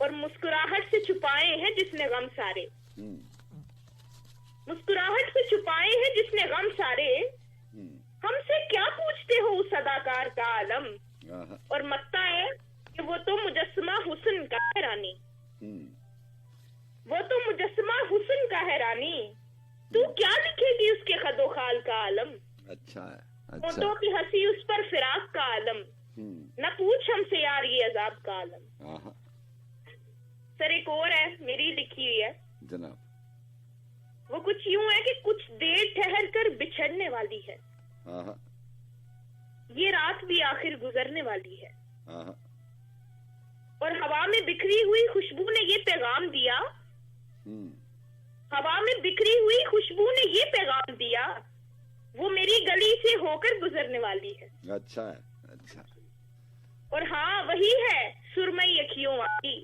और मुस्कुराहट से छुपाए हैं जिसने गम सारे, मुस्कुराहट से छुपाए हैं जिसने गम सारे, हमसे क्या पूछते हो उस अदाकार का आलम। और मत्ता है कि वो तो मुजस्समा हुस्न का है रानी, वो तो मुजस्समा हुस्न का है रानी, तू क्या लिखेगी उसके खदो खाल का आलम। अच्छा है अच्छा। होंठों की हंसी उस पर फिराक का आलम, न पूछ हमसे यार ये अजाब का आलम। सर एक और है मेरी लिखी हुई है जनाब। वो कुछ यूं है कि कुछ देर ठहर कर बिछड़ने वाली है, ये रात भी आखिर गुजरने वाली है। और हवा में बिखरी हुई खुशबू ने ये पैगाम दिया, हवा में बिखरी हुई खुशबू ने ये पैगाम दिया, वो मेरी गली से होकर गुजरने वाली है। अच्छा है अच्छा। और हाँ वही है सुरमई अखियों वाली,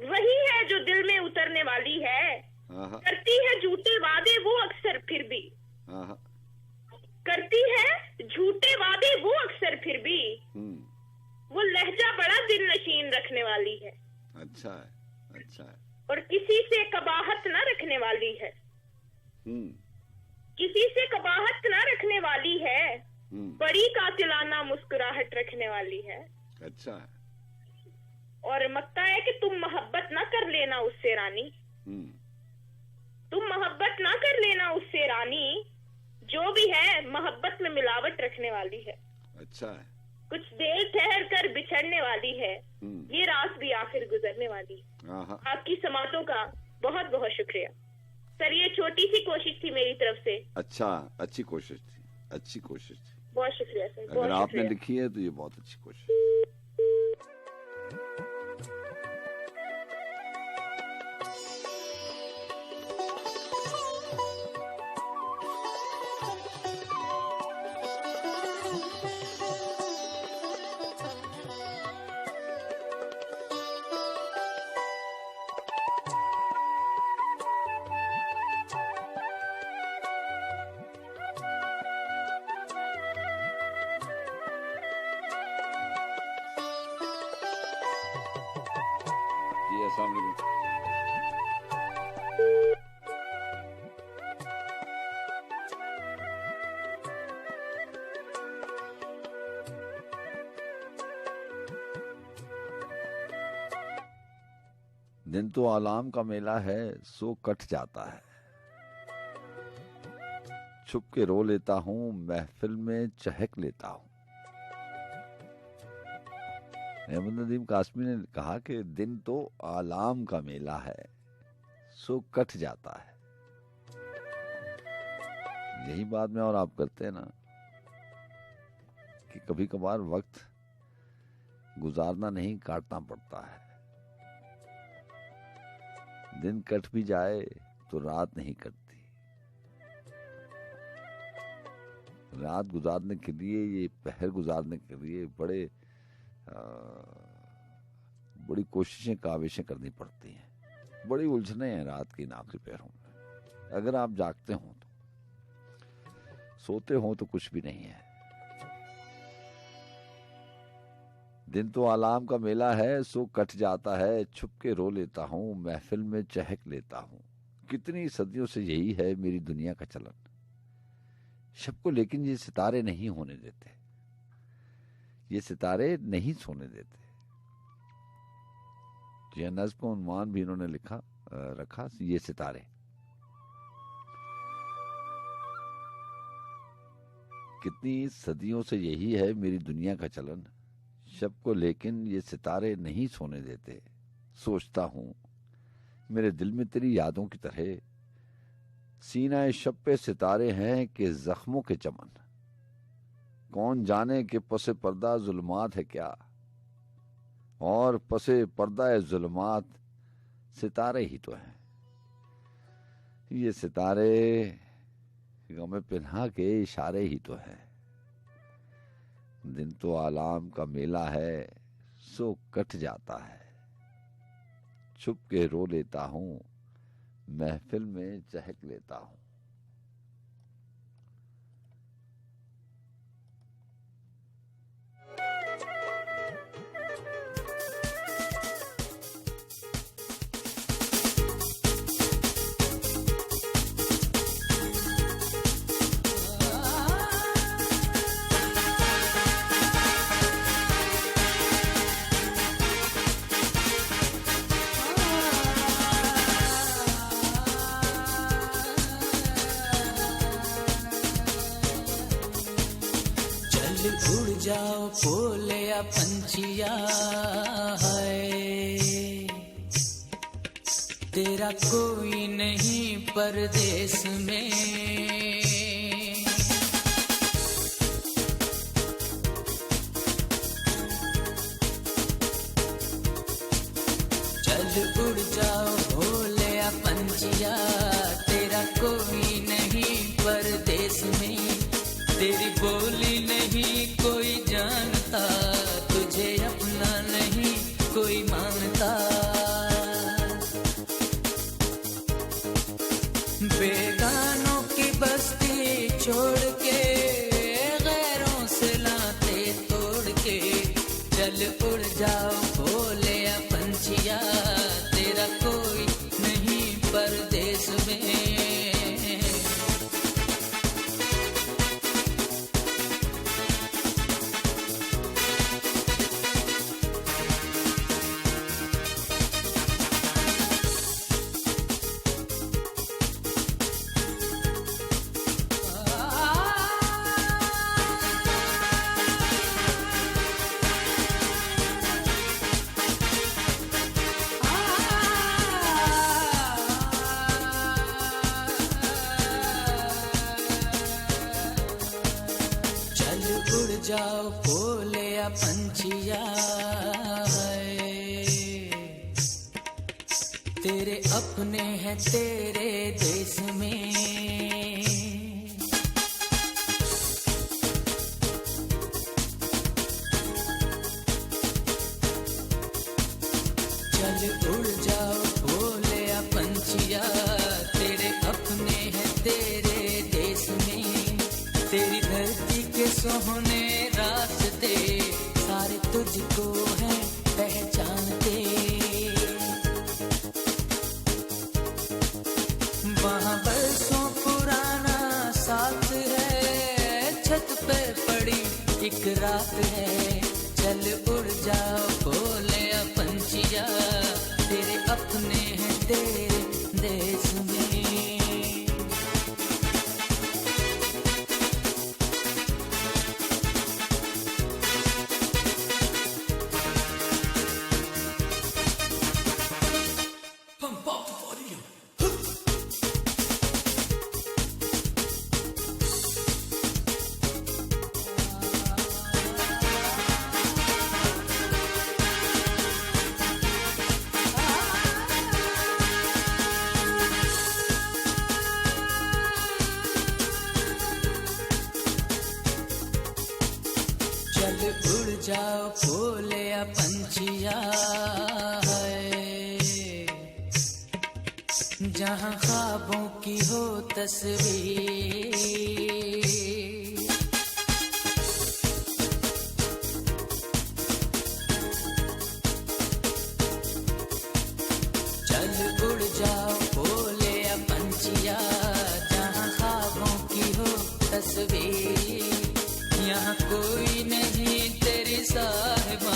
वही है जो दिल में उतरने वाली है, करती है झूठे वादे वो अक्सर फिर भी, करती है झूठे वादे वो अक्सर फिर भी, वो लहजा बड़ा दिल नशीन रखने वाली है, अच्छा है, अच्छा है। और किसी से कबाहत ना रखने वाली है, किसी से कबाहत ना रखने वाली है, बड़ी कातिलाना मुस्कुराहट रखने वाली है। अच्छा है। और मकता है कि तुम मोहब्बत ना कर लेना उससे रानी, तुम मोहब्बत ना कर लेना उससे रानी, जो भी है मोहब्बत में मिलावट रखने वाली है। अच्छा है। कुछ देर ठहर कर बिछड़ने वाली है, ये रात भी आखिर गुजरने वाली है। आपकी समातों का बहुत बहुत शुक्रिया सर, ये छोटी सी कोशिश थी मेरी तरफ से। अच्छा, अच्छी कोशिश थी, अच्छी कोशिश थी। बहुत शुक्रिया सर। अगर आपने लिखी है तो ये बहुत अच्छी कोशिश। जी अस्सलाम वालेकुम। दिन तो आलाम का मेला है, सो कट जाता है। छुप के रो लेता हूँ, महफिल में चहक लेता हूँ। अहमद नदीम कासमी ने कहा कि दिन तो आलाम का मेला है, सो कट जाता है। यही बात मैं और आप करते हैं ना कि कभी कभार वक्त गुजारना नहीं, काटना पड़ता है। दिन कट भी जाए तो रात नहीं कटती। रात गुजारने के लिए, ये पहर गुजारने के लिए बड़ी कोशिशें, काविशें करनी पड़ती हैं। बड़ी उलझने हैं रात की इन आखिरी पहरों में। अगर आप जागते हो तो, सोते हो तो कुछ भी नहीं है। दिन तो आलाम का मेला है, सो कट जाता है। छुप के रो लेता हूँ, महफिल में चहक लेता हूँ। कितनी सदियों से यही है मेरी दुनिया का चलन। शब को लेकिन ये सितारे नहीं होने देते, ये सितारे नहीं सोने देते। तो यह नज़्म को उन्वान भी इन्होंने रखा, ये सितारे। कितनी सदियों से यही है मेरी दुनिया का चलन। शब को लेकिन ये सितारे नहीं सोने देते। सोचता हूँ मेरे दिल में तेरी यादों की तरह सीना शब पे सितारे हैं कि जख्मों के चमन। कौन जाने कि पसे पर्दा जुल्मात है क्या, और पसे पर्दा जुल्मात सितारे ही तो हैं। ये सितारे गमे पिन्हा के इशारे ही तो हैं। दिन तो आलाम का मेला है, सो कट जाता है। छुप के रो लेता हूँ, महफिल में चहक लेता हूँ। उड़ जाओ फूले या पंछिया है, तेरा कोई नहीं परदेश में। चल उड़ जाओ भोले या पंछिया, तेरा कोई नहीं परदेश में। तेरी बोली नहीं कोई जानता, तुझे अपना नहीं कोई मानता। बेगानों की बस्ती छोड़ के, गैरों से लाते तोड़ के, चल उड़ जाओ भोले या पंछिया, तेरा कोई नहीं परदेश में। जाओ भोले या पंछिया, तेरे अपने हैं तेरे देश में। चल उड़ जाओ भोले या पंछिया, तेरे अपने हैं तेरे देश में। तेरी धरती के सोहने रास्ते सारे तुझको हैं पहचानते। वहाँ बरसों पुराना साथ है, छत पे पड़ी एक रात है। चल उड़ जाओ भोले या पंछिया, तेरे अपने हैं तेरे देश में। उड़ जाओ भोले या पंछिया, जहाँ ख्वाबों की हो तस्वीर। चल उड़ जाओ भोले या पंछिया, जहाँ ख्वाबों की हो तस्वीर। यहाँ कोई नहीं तेरी साहिबा,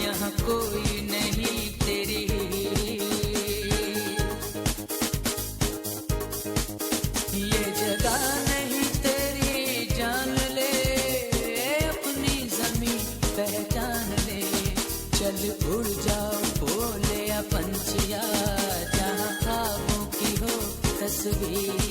यहाँ कोई नहीं तेरी। ये जगह नहीं तेरी, जान ले अपनी जमीन पहचान ले। चल उड़ जाओ भोले या पंछिया, जहाँ ख्वाबों की हो तस्वीर।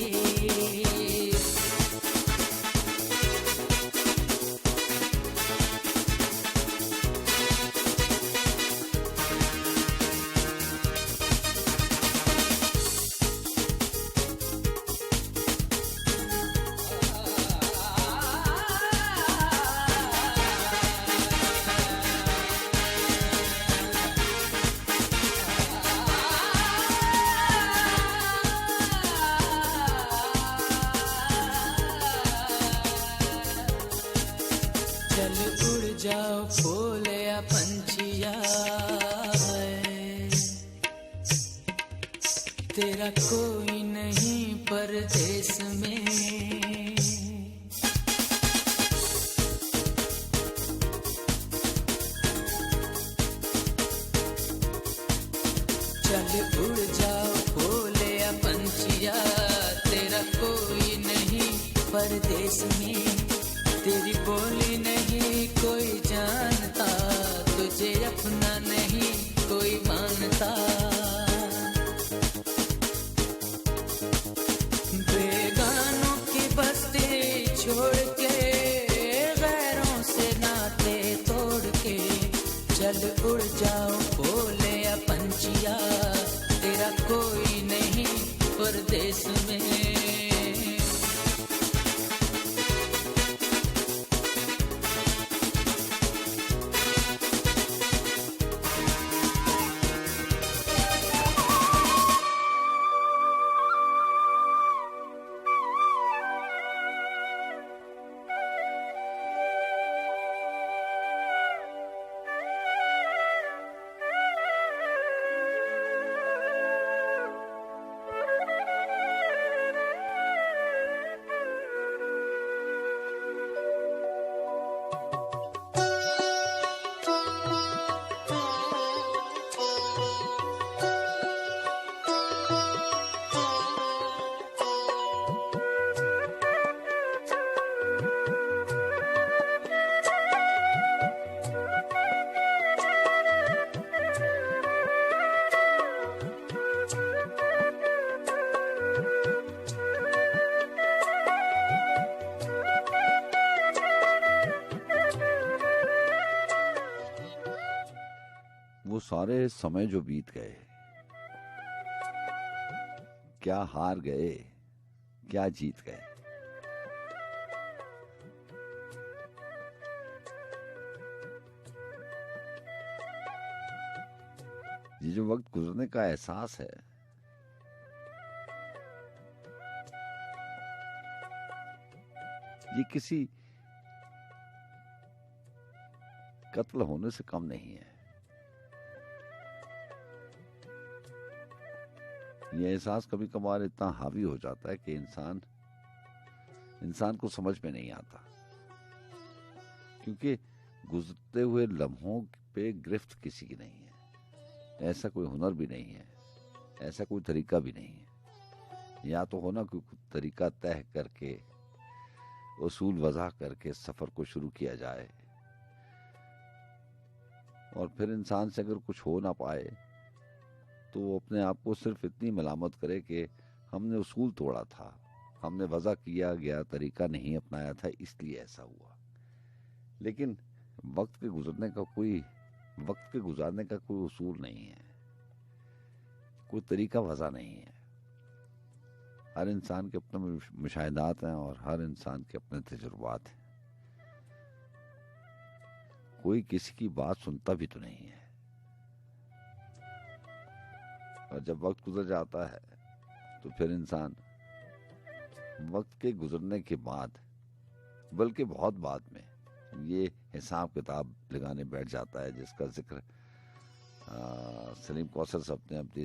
चल उड़ जाओ भोले या पंछिया, तेरा कोई नहीं परदेश में। चल उड़ जाओ भोले या पंछिया, तेरा कोई नहीं परदेश में। तेरी बोली नहीं कोई जानता, तुझे अपना नहीं कोई मानता। बेगानों की बस्ती छोड़ के, गैरों से नाते तोड़ के, चल उड़ जाओ भोले या पंछिया, तेरा कोई नहीं परदेश में। वो सारे समय जो बीत गए, क्या हार गए, क्या जीत गए। ये जो वक्त गुजरने का एहसास है, ये किसी कत्ल होने से कम नहीं है। ये एहसास कभी कभार इतना हावी हो जाता है कि इंसान को समझ में नहीं आता, क्योंकि गुजरते हुए लम्हों पे गिरफ्त किसी की नहीं है। ऐसा कोई हुनर भी नहीं है, ऐसा कोई तरीका भी नहीं है। या तो होना कोई तरीका तय करके, उसूल वज़ा करके सफर को शुरू किया जाए, और फिर इंसान से अगर कुछ हो ना पाए तो वो अपने आप को सिर्फ इतनी मलामत करे कि हमने उसूल तोड़ा था, हमने वज़ा किया गया तरीका नहीं अपनाया था, इसलिए ऐसा हुआ। लेकिन वक्त के गुजारने का कोई उसूल नहीं है, कोई तरीका वज़ा नहीं है। हर इंसान के अपने मुशाहिदात हैं और हर इंसान के अपने तजुर्बात हैं। कोई किसी की बात सुनता भी तो नहीं है। और जब वक्त गुजर जाता है तो फिर इंसान वक्त के गुजरने के बाद, बल्कि बहुत बाद में, ये हिसाब किताब लगाने बैठ जाता है जिसका जिक्र सलीम कौसर साहब ने अपनी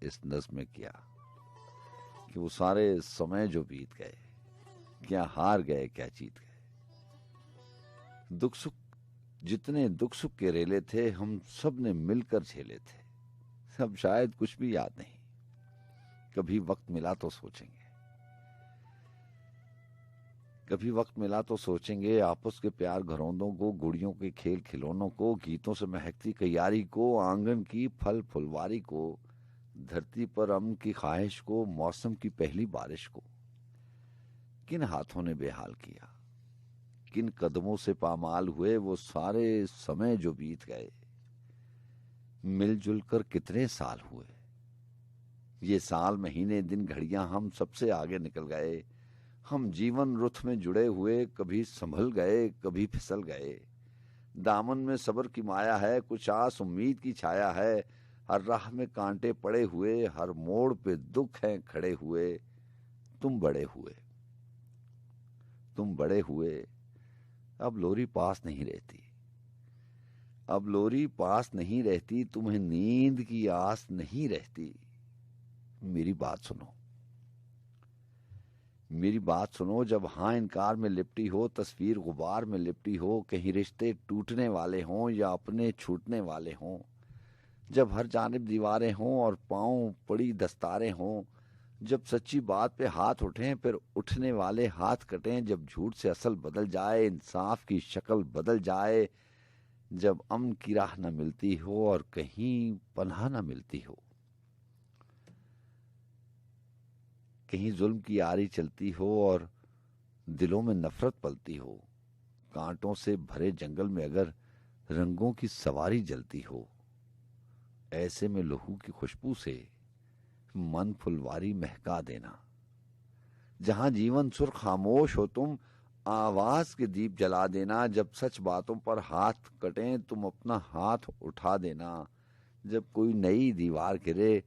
इस नज़्म में किया कि वो सारे समय जो बीत गए, क्या हार गए, क्या जीत गए। जितने दुख सुख के रेले थे हम सब ने मिलकर झेले थे। अब शायद कुछ भी याद नहीं, कभी वक्त मिला तो सोचेंगे, कभी वक्त मिला तो सोचेंगे आपस के प्यार घरौंदों को, गुड़ियों के खेल खिलौनों को, गीतों से महकती कयारी को, आंगन की फल फुलवारी को, धरती पर अमन की ख्वाहिश को, मौसम की पहली बारिश को। किन हाथों ने बेहाल किया, किन कदमों से पामाल हुए वो सारे समय जो बीत गए। मिलजुल कर कितने साल हुए, ये साल महीने दिन घड़ियां हम सबसे आगे निकल गए। हम जीवन रुथ में जुड़े हुए, कभी संभल गए, कभी फिसल गए। दामन में सब्र की माया है, कुछ आस उम्मीद की छाया है। हर राह में कांटे पड़े हुए, हर मोड़ पे दुख हैं खड़े हुए। तुम बड़े हुए, तुम बड़े हुए, अब लोरी पास नहीं रहती, अब लोरी पास नहीं रहती, तुम्हें नींद की आस नहीं रहती। मेरी बात सुनो, मेरी बात सुनो, जब हाँ इनकार में लिपटी हो, तस्वीर गुबार में लिपटी हो, कहीं रिश्ते टूटने वाले हों या अपने छूटने वाले हों, जब हर जानिब दीवारें हों और पांव पड़ी दस्तारें हों, जब सच्ची बात पे हाथ उठें फिर उठने वाले हाथ कटें, जब झूठ से असल बदल जाए, इंसाफ की शक्ल बदल जाए, जब अमन की राह न मिलती हो और कहीं पनाह न मिलती हो, कहीं जुल्म की आरी चलती हो और दिलों में नफरत पलती हो, कांटों से भरे जंगल में अगर रंगों की सवारी जलती हो, ऐसे में लहू की खुशबू से मन फुलवारी महका देना। जहां जीवन सुर खामोश हो तुम आवाज के दीप जला देना। जब सच बातों पर हाथ कटें तुम अपना हाथ उठा देना। जब कोई नई दीवार गिरे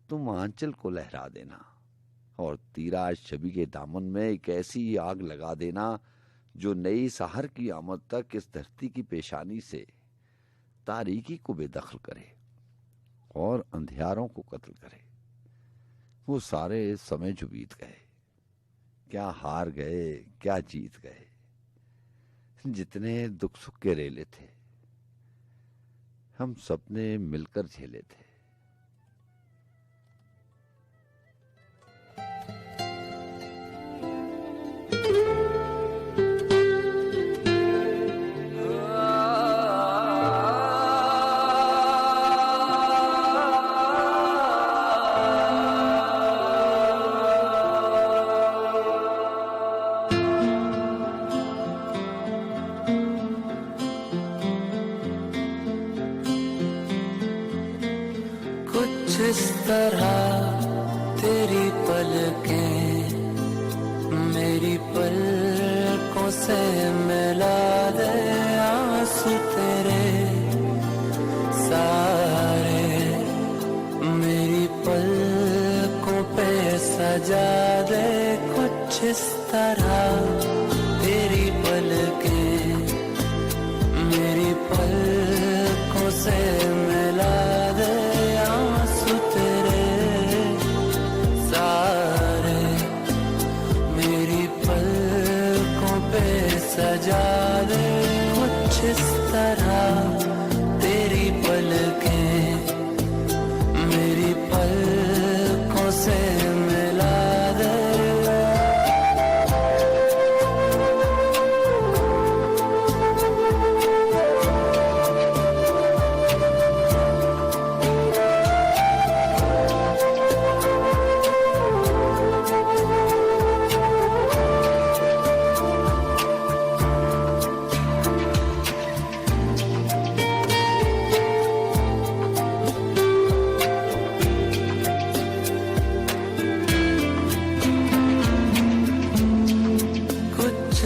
तुम आंचल को लहरा देना। और तीरा शबी के दामन में एक ऐसी आग लगा देना जो नई सहर की आमद तक इस धरती की पेशानी से तारीकी को बेदखल करे और अंधियारों को कत्ल करे। वो सारे समय जो बीत गए, क्या हार गए, क्या जीत गए। जितने दुख सुख के रेले थे हम सबने मिलकर झेले थे। इस तरह तेरी पलकें मेरी पलकों से मिला दे, आंसू तेरे सारे मेरी पलकों पे सजा दे। कुछ इस तरह तेरी पलकें मेरी पलकों से मिला दे, आंसू तेरे सारे मेरी पलकों पे सजा दे। कुछ इस तरह तेरी पलकें मेरी पलकों से मिला दे।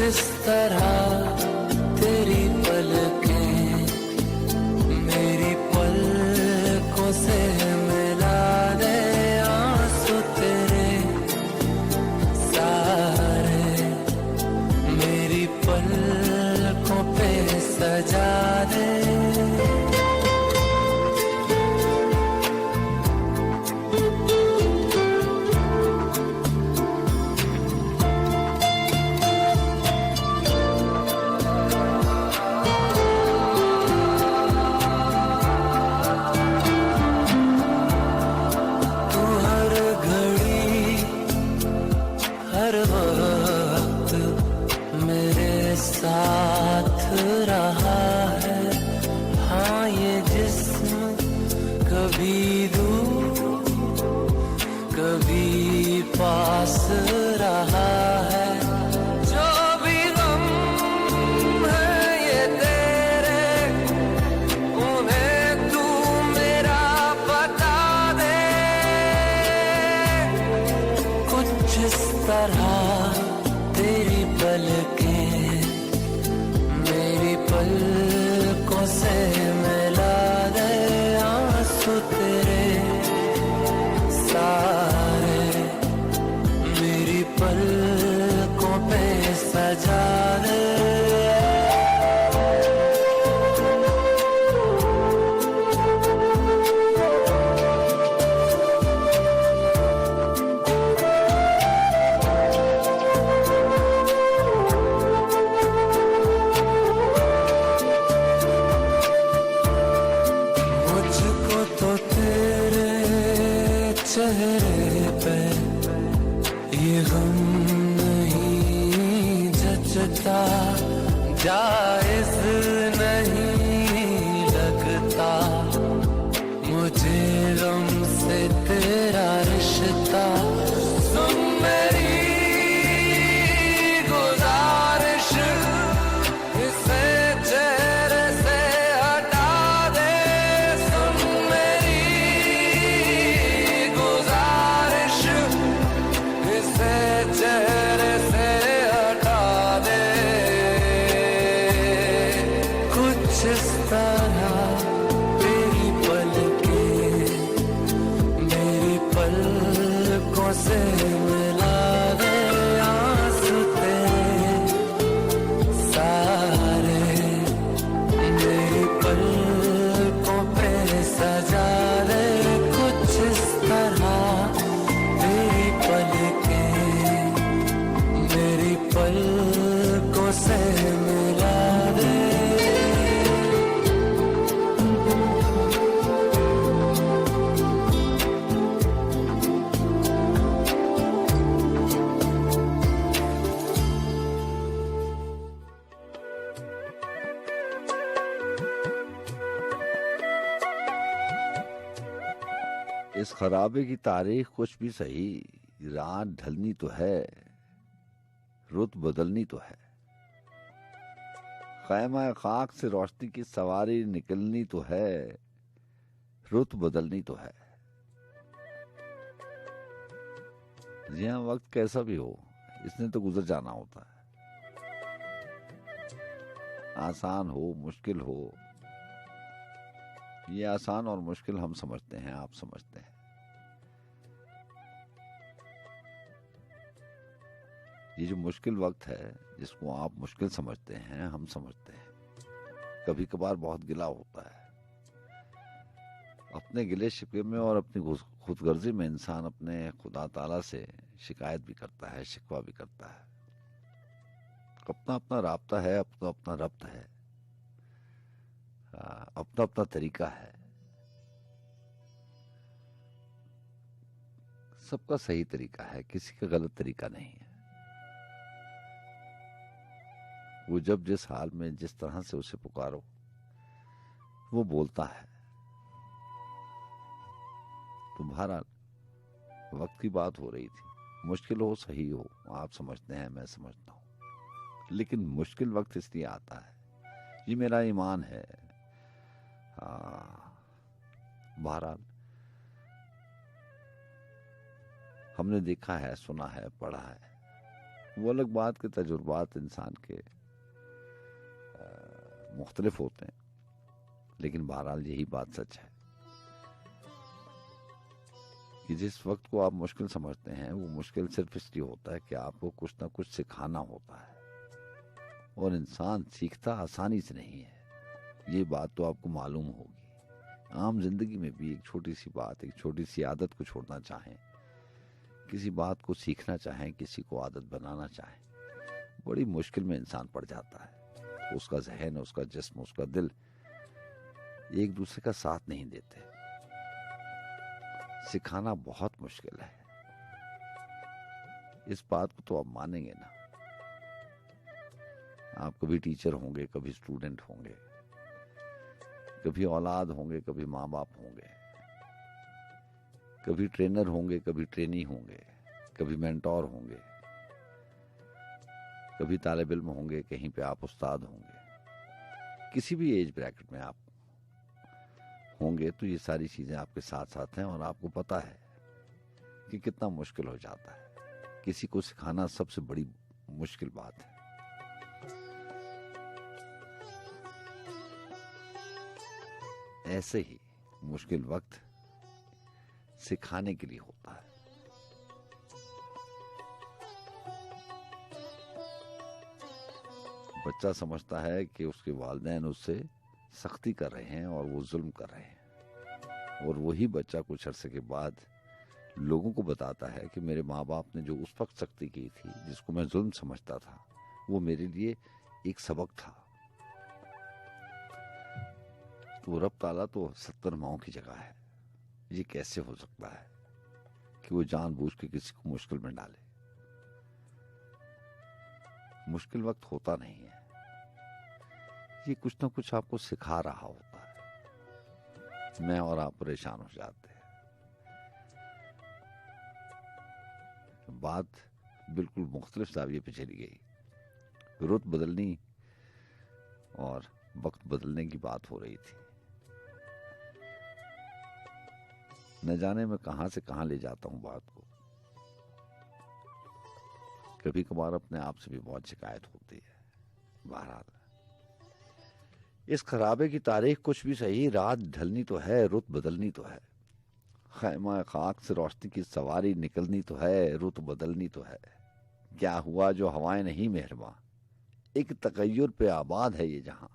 इस तरह तेरी पलकें मेरी पलकों से मिला दे, आंसू तेरे सारे मेरी पलकों पे सजा दे। हर वक्त मेरे साथ रहा है, हाँ ये जिस्म कभी दूर कभी पास रहा है। जो भी गम है ये तेरे उन्हें तू मेरा बता दे। कुछ इस तरह तेरी पलकें मेरी पलकों से मिला दे, आंसू तेरे सारे मेरी पलकों पे सजा दे। चेहरे पे ये गम नहीं जचता, जायज नहीं लगता मुझे गम से तेरा रिश्ता। सुन मेरी गुजारिश इसे चेहरे से हटा दे। सुन मेरी चेहरे से हटा दे। कुछ इस तरह तेरी पलकें मेरी पलकों से मिला दे, आंसू तेरे सारे मेरी पलकों पे सजा दे। कुछ इस तरह तेरी पलकें मेरी पलकों से मिला दे। इस खराबे की तारीख कुछ भी सही, रात ढलनी तो है, रुत बदलनी तो है। खैमा खाक से रोशनी की सवारी निकलनी तो है, रुत बदलनी तो है। जी हाँ, वक्त कैसा भी हो, इसने तो गुजर जाना होता है। आसान हो मुश्किल हो, ये आसान और मुश्किल हम समझते हैं, आप समझते हैं। ये जो मुश्किल वक्त है, जिसको आप मुश्किल समझते हैं, हम समझते हैं। कभी कभार बहुत गिला होता है। अपने गिले शिकवे में और अपनी खुदगर्जी में इंसान अपने खुदा ताला से शिकायत भी करता है, शिकवा भी करता है। अपना अपना राब्ता है, अपना अपना रब्त है, अपना अपना तरीका है। सबका सही तरीका है, किसी का गलत तरीका नहीं है। वो जब जिस हाल में जिस तरह से उसे पुकारो वो बोलता है। तो बहरहाल वक्त की बात हो रही थी, मुश्किल हो सही हो, आप समझते हैं, मैं समझता हूं, लेकिन मुश्किल वक्त इसलिए आता है, ये मेरा ईमान है। बहरहाल हमने देखा है, सुना है, पढ़ा है, वो अलग बात के तजुर्बात इंसान के मुख्तलिफ होते हैं, लेकिन बहरहाल यही बात सच है कि जिस वक्त को आप मुश्किल समझते हैं, वो मुश्किल सिर्फ इसलिए होता है कि आपको कुछ ना कुछ सिखाना होता है, और इंसान सीखता आसानी से नहीं है। ये बात तो आपको मालूम होगी। आम जिंदगी में भी एक छोटी सी बात, एक छोटी सी आदत को छोड़ना चाहें, किसी बात को सीखना चाहें, किसी को आदत बनाना चाहें, बड़ी मुश्किल में इंसान पड़ जाता है। उसका जहन, उसका जिस्म, उसका दिल एक दूसरे का साथ नहीं देते। सिखाना बहुत मुश्किल है, इस बात को तो आप मानेंगे ना। आप कभी टीचर होंगे, कभी स्टूडेंट होंगे, कभी औलाद होंगे, कभी माँ बाप होंगे, कभी ट्रेनर होंगे, कभी ट्रेनी होंगे, कभी मेंटोर होंगे, कभी तालिब इल्म होंगे, कहीं पे आप उस्ताद होंगे। किसी भी एज ब्रैकेट में आप होंगे तो ये सारी चीजें आपके साथ साथ हैं, और आपको पता है कि कितना मुश्किल हो जाता है। किसी को सिखाना सबसे बड़ी मुश्किल बात है। ऐसे ही मुश्किल वक्त सिखाने के लिए होता है। बच्चा समझता है कि उसके वालिदैन उससे सख्ती कर रहे हैं और वो जुल्म कर रहे हैं, और वही बच्चा कुछ अरसे के बाद लोगों को बताता है कि मेरे माँ बाप ने जो उस वक्त सख्ती की थी, जिसको मैं जुल्म समझता था, वो मेरे लिए एक सबक था। तो रब ताला तो 70 माओं की जगह है। ये कैसे हो सकता है कि वो जानबूझ के किसी को मुश्किल में डाले? मुश्किल वक्त होता नहीं है, ये कुछ ना कुछ आपको सिखा रहा होता है। मैं और आप परेशान हो जाते हैं। बात बिल्कुल मुख्तलिफ ज़ाविये पे चली गई। रुत बदलनी और वक्त बदलने की बात हो रही थी। न जाने मैं कहां से कहां ले जाता हूं बात को। कभी कभार अपने आप से भी बहुत शिकायत होती है। बहरहाल इस खराबे की तारीख कुछ भी सही, रात ढलनी तो है, रुत बदलनी तो है। खैमा खाक से रोशनी की सवारी निकलनी तो है, रुत बदलनी तो है। क्या हुआ जो हवाएं नहीं मेहरबां, एक तगय्युर पे आबाद है ये जहां।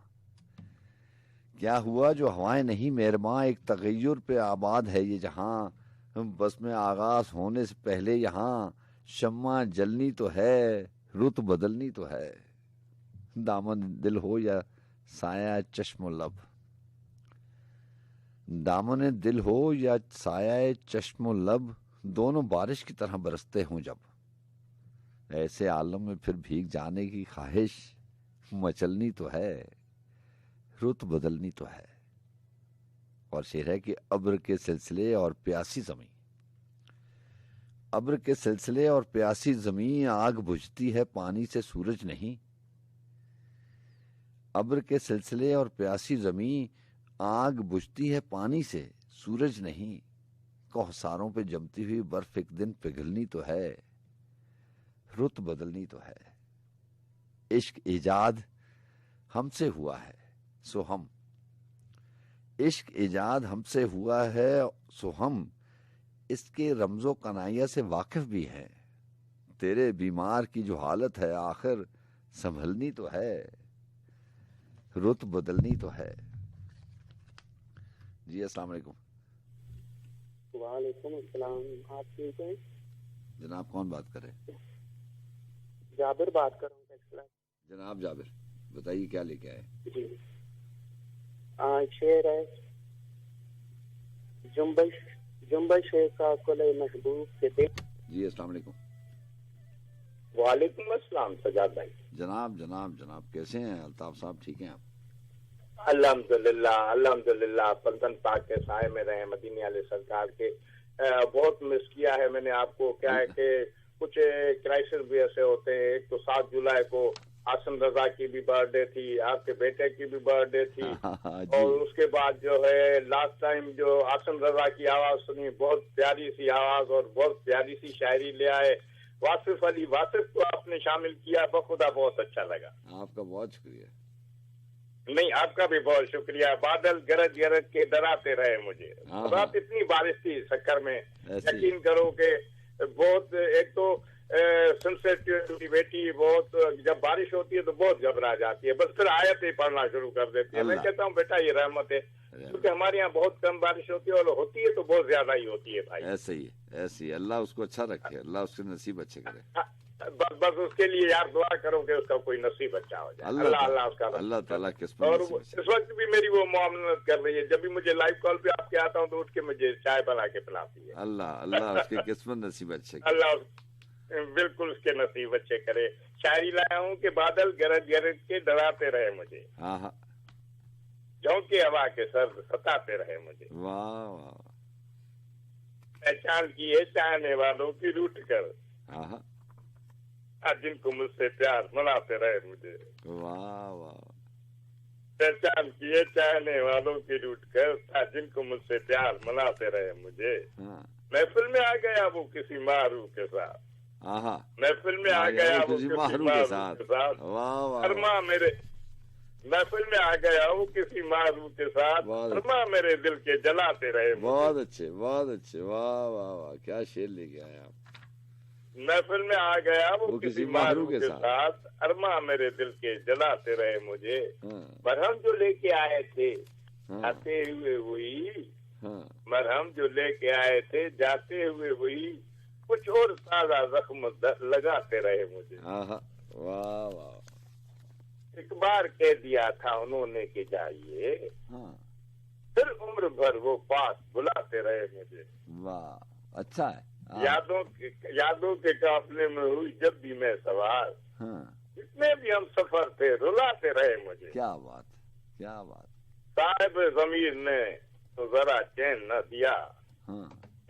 क्या हुआ जो हवाएं नहीं मेहरबां, एक तगय्युर पे आबाद है ये जहां। बस में आगाज होने से पहले यहाँ शम्मा जलनी तो है, रुत बदलनी तो है। दामन दिल हो या साया चश्मो लब, दामन दिल हो या साया चश्मो लब, दोनों बारिश की तरह बरसते हों जब। ऐसे आलम में फिर भीग जाने की ख्वाहिश मचलनी तो है, रुत बदलनी तो है। और शेर है कि अब्र के सिलसिले और प्यासी जमीन, अब्र के सिलसिले और प्यासी जमीन, आग बुझती है पानी से सूरज नहीं। अब्र के सिलसिले और प्यासी जमीन, आग बुझती है पानी से सूरज नहीं। कौसारों पे जमती हुई बर्फ एक दिन पिघलनी तो है। रुत बदलनी तो है। इश्क इजाद हमसे हुआ है सो हम, इश्क इजाद हमसे हुआ है सो हम इसके रमजो कनाइया से वाकिफ भी हैं। तेरे बीमार की जो हालत है आखिर संभलनी तो है, रुत बदलनी तो है। जी अस्सलाम वालेकुम। वालेकुम अस्सलाम। आप ठीक हैं? जनाब कौन बात कर रहे हैं? जाबिर बात कर रहा हूँ। जनाब जाबिर बताइए क्या लेके आए? जी शेर है, जुम्बश का कुल महबूब के दे। जी अस्सलाम वालेकुम। वालेकुम अस्सलाम सजाद भाई। जनाब जनाब जनाब कैसे हैं अल्ताफ साहब, ठीक हैं आप? अल्हम्दुलिल्लाह अल्हम्दुलिल्लाह, पंतन पाक के साए में रहे, मदीने वाले सरकार के बहुत मिस किया है मैंने आपको। क्या है कि कुछ क्राइसिस भी ऐसे होते हैं। एक तो 7 जुलाई को आसिम रजा की भी बर्थडे थी, आपके बेटे की भी बर्थडे थी, और उसके बाद जो है लास्ट टाइम जो आसिम रजा की आवाज सुनी, बहुत प्यारी सी आवाज और बहुत प्यारी सी शायरी ले आए। वासिफ अली वासिफ को आपने शामिल किया, बखुदा बहुत अच्छा लगा। आपका बहुत शुक्रिया। नहीं, आपका भी बहुत शुक्रिया। बादल गरज गरज के डराते रहे मुझे। रात इतनी बारिश थी शक्कर में, यकीन करो कि बहुत, एक तो सेंसिटिव बेटी बहुत, जब बारिश होती है तो बहुत घबरा जाती है, बस फिर आयतें पढ़ना शुरू कर देती है। मैं कहता हूँ बेटा ये रहमत है, क्योंकि हमारे यहाँ बहुत कम बारिश होती है, और होती है तो बहुत ज्यादा ही होती है भाई। ऐसे ही है, ऐसे ही। अल्लाह उसको अच्छा रखे, अल्लाह उसके नसीब अच्छे करे। बस उसके लिए यार दुआ करो कि उसका कोई नसीब अच्छा हो जाए। अल्लाह उसका, अल्लाह ताला किस्मत। और इस वक्त भी मेरी वो मुआमलत कर रही है, जब भी मुझे लाइव कॉल पे आपके आता हूँ तो उठ के मुझे चाय बना के पिलाती है। अल्लाह अल्लाह उसकी किस्मत नसीब अच्छे करे। अल्लाह बिल्कुल उसके नसीब अच्छे करे। शायरी लाया हूँ कि बादल गरज गरज के डराते रहे मुझे, झोंके हवा के सर्द सताते रहे मुझे। वाह वाह। पहचान किए चाहने वालों की रूठ कर, जिनको मुझसे प्यार मनाते रहे मुझे। वाह वाह। पहचान किए चाहने वालों की रूठ कर, जिनको मुझसे प्यार मनाते रहे मुझे। महफिल में आ गया वो किसी मारू के साथ, महफिल में आ गया वो किसी मारू के साथ। अरमा मेरे, महफिल में आ गया वो किसी मारू के साथ, अरमा मेरे दिल के जलाते रहे। बहुत अच्छे बहुत अच्छे। वाह वाह वाह, क्या शेर लेके आए आप। महफिल में आ गया वो किसी मारू के साथ, अरमा मेरे दिल के जलाते रहे मुझे। मरहम जो लेके आए थे जाते हुए वही, मरहम जो लेके आए थे जाते हुए वही, कुछ और ताजा जख्म लगाते रहे मुझे। वाह वाह। एक बार कह दिया था उन्होंने कि जाइए, फिर उम्र भर वो पास बुलाते रहे मुझे। वाह अच्छा है। यादों के काफिले में हुई जब भी मैं सवार, जितने भी हम सफर थे रुलाते रहे मुझे। क्या बात क्या बात। साहिब ज़मीर ने तो जरा चैन न दिया,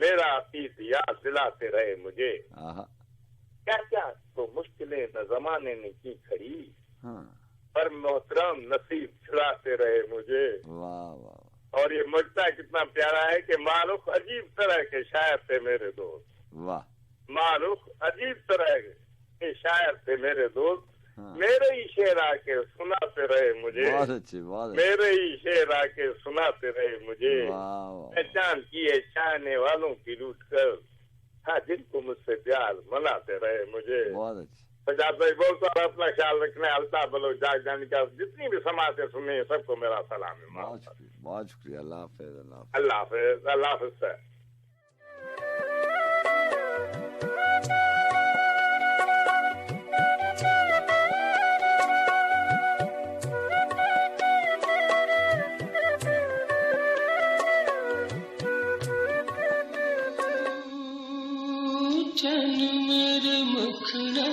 मेरा अतीत याद दिलाते रहे मुझे। क्या क्या तो मुश्किलें न जमाने ने की खड़ी, पर मोहतरम नसीब छुड़ाते रहे मुझे। वाह वाह। और ये मजता कितना प्यारा है कि मारूफ अजीब तरह के शायर थे मेरे दोस्त। वाह। मारूफ अजीब तरह के शायर थे मेरे दोस्त, मेरे ही शेर आके सुनाते रहे मुझे। बहुत अच्छे बहुत अच्छे। मेरे ही शेर आके सुनाते रहे मुझे। पहचान किए चाहने वालों की रूठ कर, जिनको मुझसे प्यार मनाते रहे मुझे। बहुत अच्छे। सजाद भाई बहुत सारा अपना ख्याल रखना है। अल्ताफ बलोच जाग जाने का जितनी भी समाते सुने सबको मेरा सलाम है। बहुत शुक्रिया। अल्लाह हाफिज। अल्लाह हाफिज। अल्लाह हाफिज सर। मेरे मुखड़ा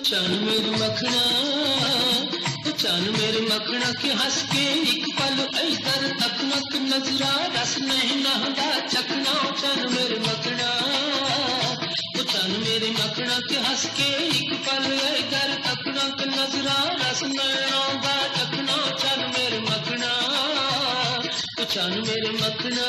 चन मेरे मखना, चन मेरे मखना के हंस के एक पल इधर तकना कि नजरा रस नहीं नहदा चखना चन मेरे मखना, चन मेरे मखना के हंस के एक पल इधर तकना कि नजरा रस नहीं नहदा चखना चन मेरे मखना, चन मेरे मखना।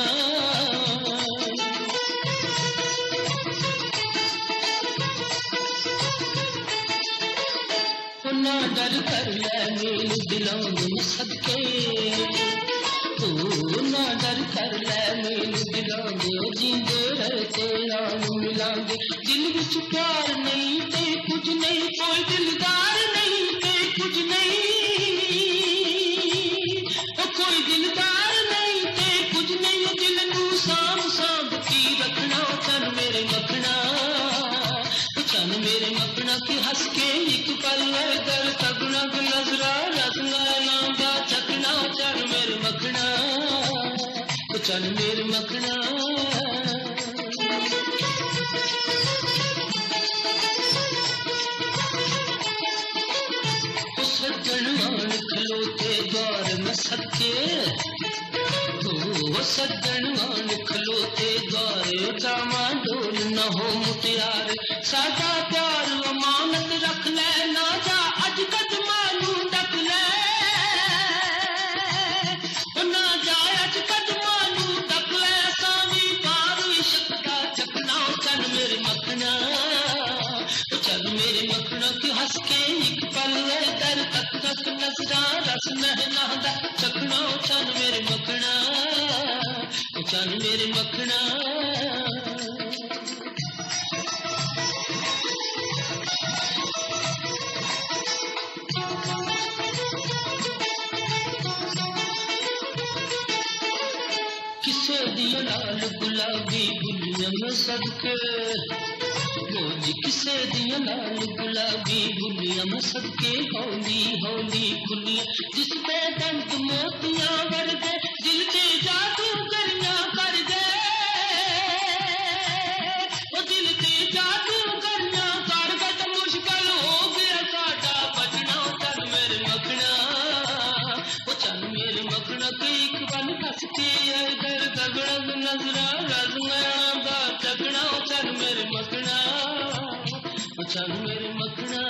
ना डर कर ले मेल दिलों में सदके, ना डर कर ले मेल दिलों में जींदे रहते राम मिलांगे। दिल विच प्यार नहीं ते कुछ नहीं, कोई दिलदार नहीं ते कुछ नहीं, कोई दिलदार नहीं ते कुछ नहीं, दिल नू सांभ सांभ की रखना चन मेरे मखना, चन मेरे मखना की हंस के एक पल दर तगना नजरा रसना लांदा चखना चन मेरे मखना, चन मेरे मखना। सज्जन मान खलोते द्वार में सत्य, सज्जन मान खलोते द्वार जामा डोल न हो मुटियार, सादा प्यार अमानत रख ले ना जा अज कदमानू डक ले, ना जा अज कदमानू डक ले सावी पार शकदा चखना चन मेरे मखना, चन मेरे मखना की हंस के एक पल दर तक तक नजरा रस नहदा चखना चन मेरे मखना, चन मेरे मखना। किसे दिया लाल गुलाबी गुलियां में सदके, जी किसे दिया लाल गुलाबी गुलियां में सदके होली होली खुलियां, जिस पे दंत मोतियां वर दे दिल ते जादू करिया कर दे, ओ दिल ते जादू करिया कर दे तो मुश्किल हो गया साडा बचना चन मेरे मखना, ओ चन मेरे मखना के एक बन कस के इधर दगड़ा नजरा रजना दा चखना चन मेरे मखना, चन मेरे मखना।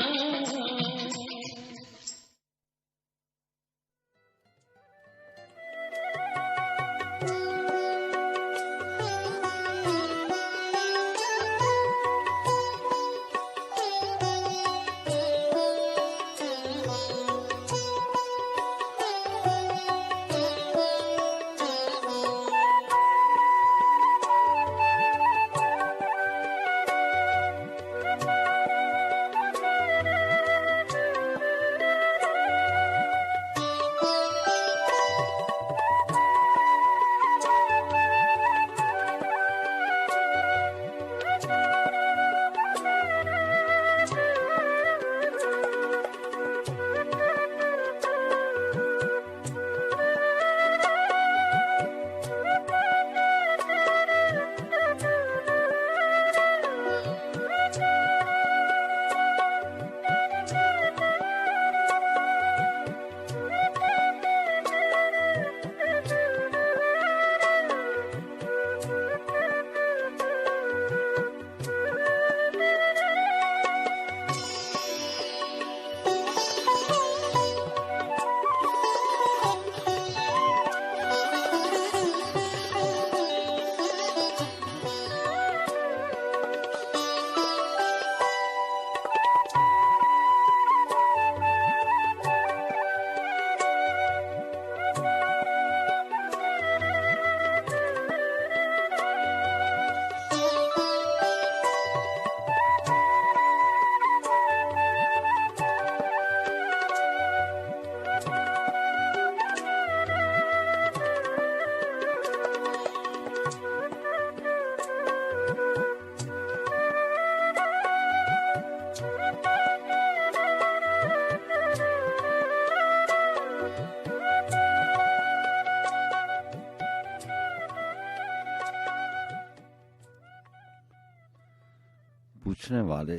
पूछने वाले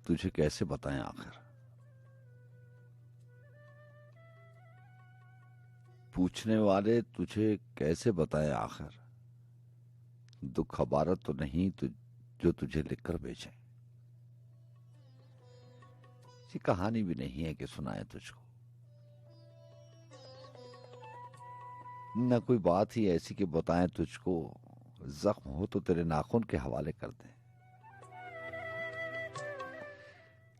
तुझे कैसे बताएं आखिर, पूछने वाले तुझे कैसे बताएं आखिर, दुख खबारत तो नहीं जो तुझे लिखकर भेजे। ये कहानी भी नहीं है कि सुनाए तुझको, न कोई बात ही ऐसी कि बताएं तुझको, जख्म हो तो तेरे नाखून के हवाले कर दें।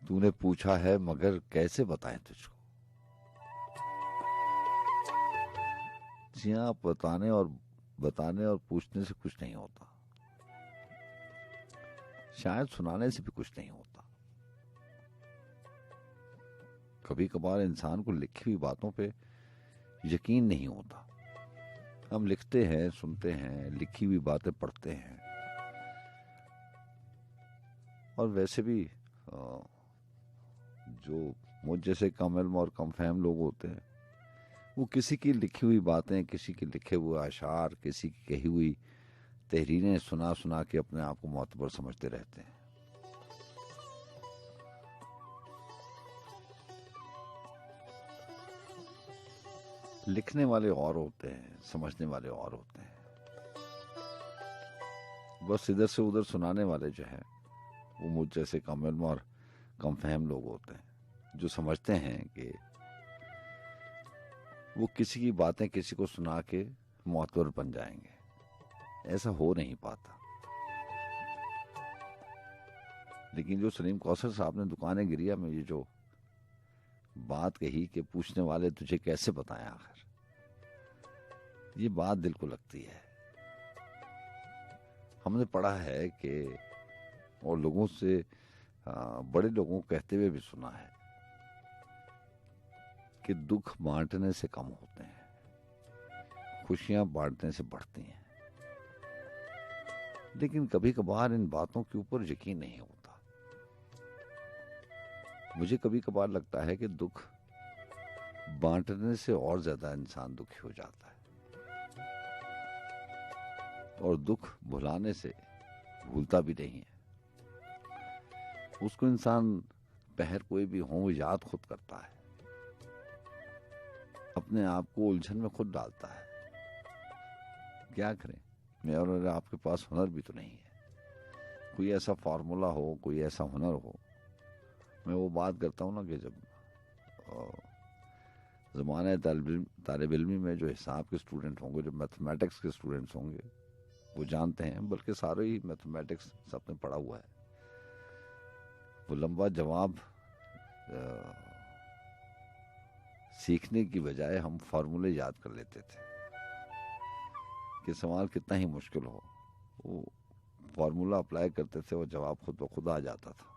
तूने पूछा है मगर कैसे बताएं तुझको, जी हाँ, बताने और पूछने से कुछ नहीं होता, शायद सुनाने से भी कुछ नहीं होता। कभी कभार इंसान को लिखी हुई बातों पे यकीन नहीं होता। हम लिखते हैं, सुनते हैं, लिखी हुई बातें पढ़ते हैं, और वैसे भी जो मुझ जैसे कम इल्म और कम फहम लोग होते हैं, वो किसी की लिखी हुई बातें, किसी के लिखे हुए अशार, किसी की कही हुई तहरीरें सुना सुना के अपने आप को मोतबर समझते रहते हैं। लिखने वाले और होते हैं, समझने वाले और होते हैं। बस इधर से उधर सुनाने वाले जो है वो मुझ जैसे कम इल्म और कम फहम लोग होते हैं, जो समझते हैं कि वो किसी की बातें किसी को सुना के मोतबर बन जाएंगे। ऐसा हो नहीं पाता। लेकिन जो सलीम कौसर साहब ने दुकान गिरिया में ये जो बात कही कि पूछने वाले तुझे कैसे बताएं आखिर, ये बात दिल को लगती है। हमने पढ़ा है कि, और लोगों से, बड़े लोगों को कहते हुए भी सुना है कि दुख बांटने से कम होते हैं, खुशियां बांटने से बढ़ती हैं। लेकिन कभी कभार इन बातों के ऊपर यकीन नहीं होता। मुझे कभी कभार लगता है कि दुख बांटने से और ज्यादा इंसान दुखी हो जाता है, और दुख भुलाने से भूलता भी नहीं है। उसको इंसान पहर कोई भी हो याद खुद करता है, अपने आप को उलझन में खुद डालता है। क्या करें, मैं और आपके पास हुनर भी तो नहीं है, कोई ऐसा फार्मूला हो, कोई ऐसा हुनर हो। मैं वो बात करता हूँ ना कि जब ज़माने तालिब इल्मी में जो हिसाब के स्टूडेंट होंगे, जो मैथमेटिक्स के स्टूडेंट्स होंगे, वो जानते हैं, बल्कि सारे ही मैथमेटिक्स सबने पढ़ा हुआ है। वो लंबा जवाब सीखने की बजाय हम फार्मूले याद कर लेते थे कि सवाल कितना ही मुश्किल हो, वो फार्मूला अप्लाई करते थे और जवाब खुद ब खुद आ जाता था।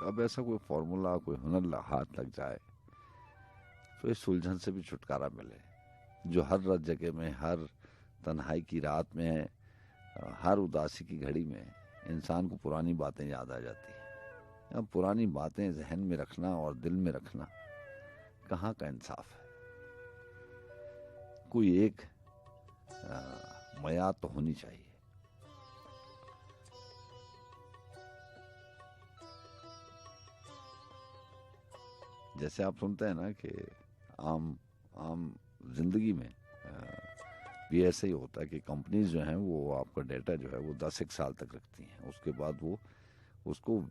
अब ऐसा कोई फार्मूला, कोई हुनर हाथ लग जाए तो इस उलझन से भी छुटकारा मिले, जो हर जगह में, हर तन्हाई की रात में, हर उदासी की घड़ी में इंसान को पुरानी बातें याद आ जाती हैं। अब पुरानी बातें जहन में रखना और दिल में रखना कहाँ का इंसाफ है। कोई एक मयाद तो होनी चाहिए। जैसे आप सुनते हैं ना कि आम जिंदगी में भी ऐसे ही होता है कि कंपनीज जो हैं वो आपका डेटा जो है वो 10-1 साल तक रखती हैं, उसके बाद वो उसको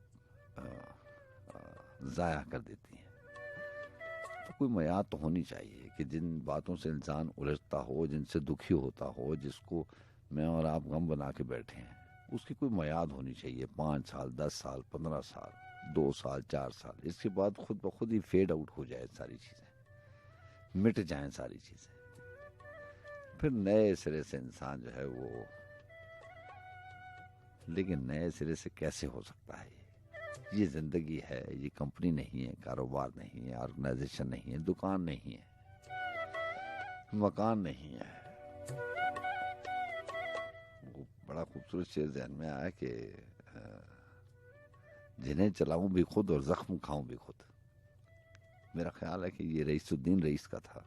ज़ाया कर देती हैं। तो कोई मयाद तो होनी चाहिए कि जिन बातों से इंसान उलझता हो, जिनसे दुखी होता हो, जिसको मैं और आप गम बना के बैठे हैं, उसकी कोई मयाद होनी चाहिए। 5 साल, 10 साल, 15 साल, 2 साल, 4 साल, इसके बाद खुद ब खुद ही फेड आउट हो जाए सारी चीज़ें, मिट जाएं सारी चीज़ें। फिर नए सिरे से इंसान जो है वो, लेकिन नए सिरे से कैसे हो सकता है? ये जिंदगी है, ये कंपनी नहीं है, कारोबार नहीं है, ऑर्गेनाइजेशन नहीं है, दुकान नहीं है, मकान नहीं है। वो बड़ा खूबसूरत शेर ज़हन में आया कि जिन्हें चलाऊं भी खुद और जख्म खाऊं भी खुद। मेरा ख्याल है कि ये रईसुद्दीन रईस का था।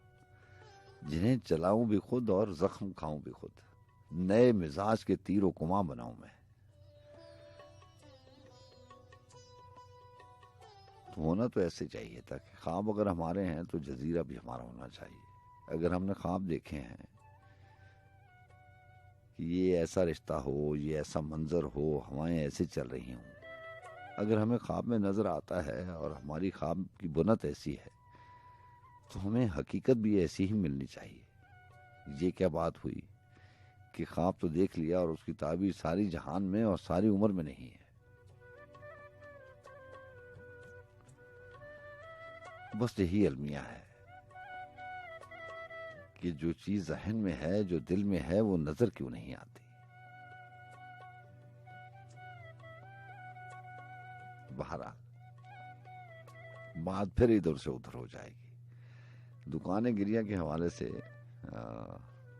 जिन्हें चलाऊं भी खुद और जख्म खाऊं भी खुद, नए मिजाज के तीरों कुमां बनाऊं मैं। तो होना तो ऐसे चाहिए था कि ख्वाब अगर हमारे हैं तो जजीरा भी हमारा होना चाहिए। अगर हमने ख्वाब देखे हैं कि ये ऐसा रिश्ता हो, ये ऐसा मंजर हो, हवाएं ऐसे चल रही हों, अगर हमें ख्वाब में नजर आता है और हमारी ख्वाब की बुनत ऐसी है, तो हमें हकीकत भी ऐसी ही मिलनी चाहिए। ये क्या बात हुई कि ख्वाब तो देख लिया और उसकी ताबीर सारी जहान में और सारी उम्र में नहीं है। बस यही अलमिया है कि जो चीज जहन में है, जो दिल में है, वो नजर क्यों नहीं आती। बहरहाल बात फिर इधर से उधर हो जाएगी। दुकानें गिरिया के हवाले से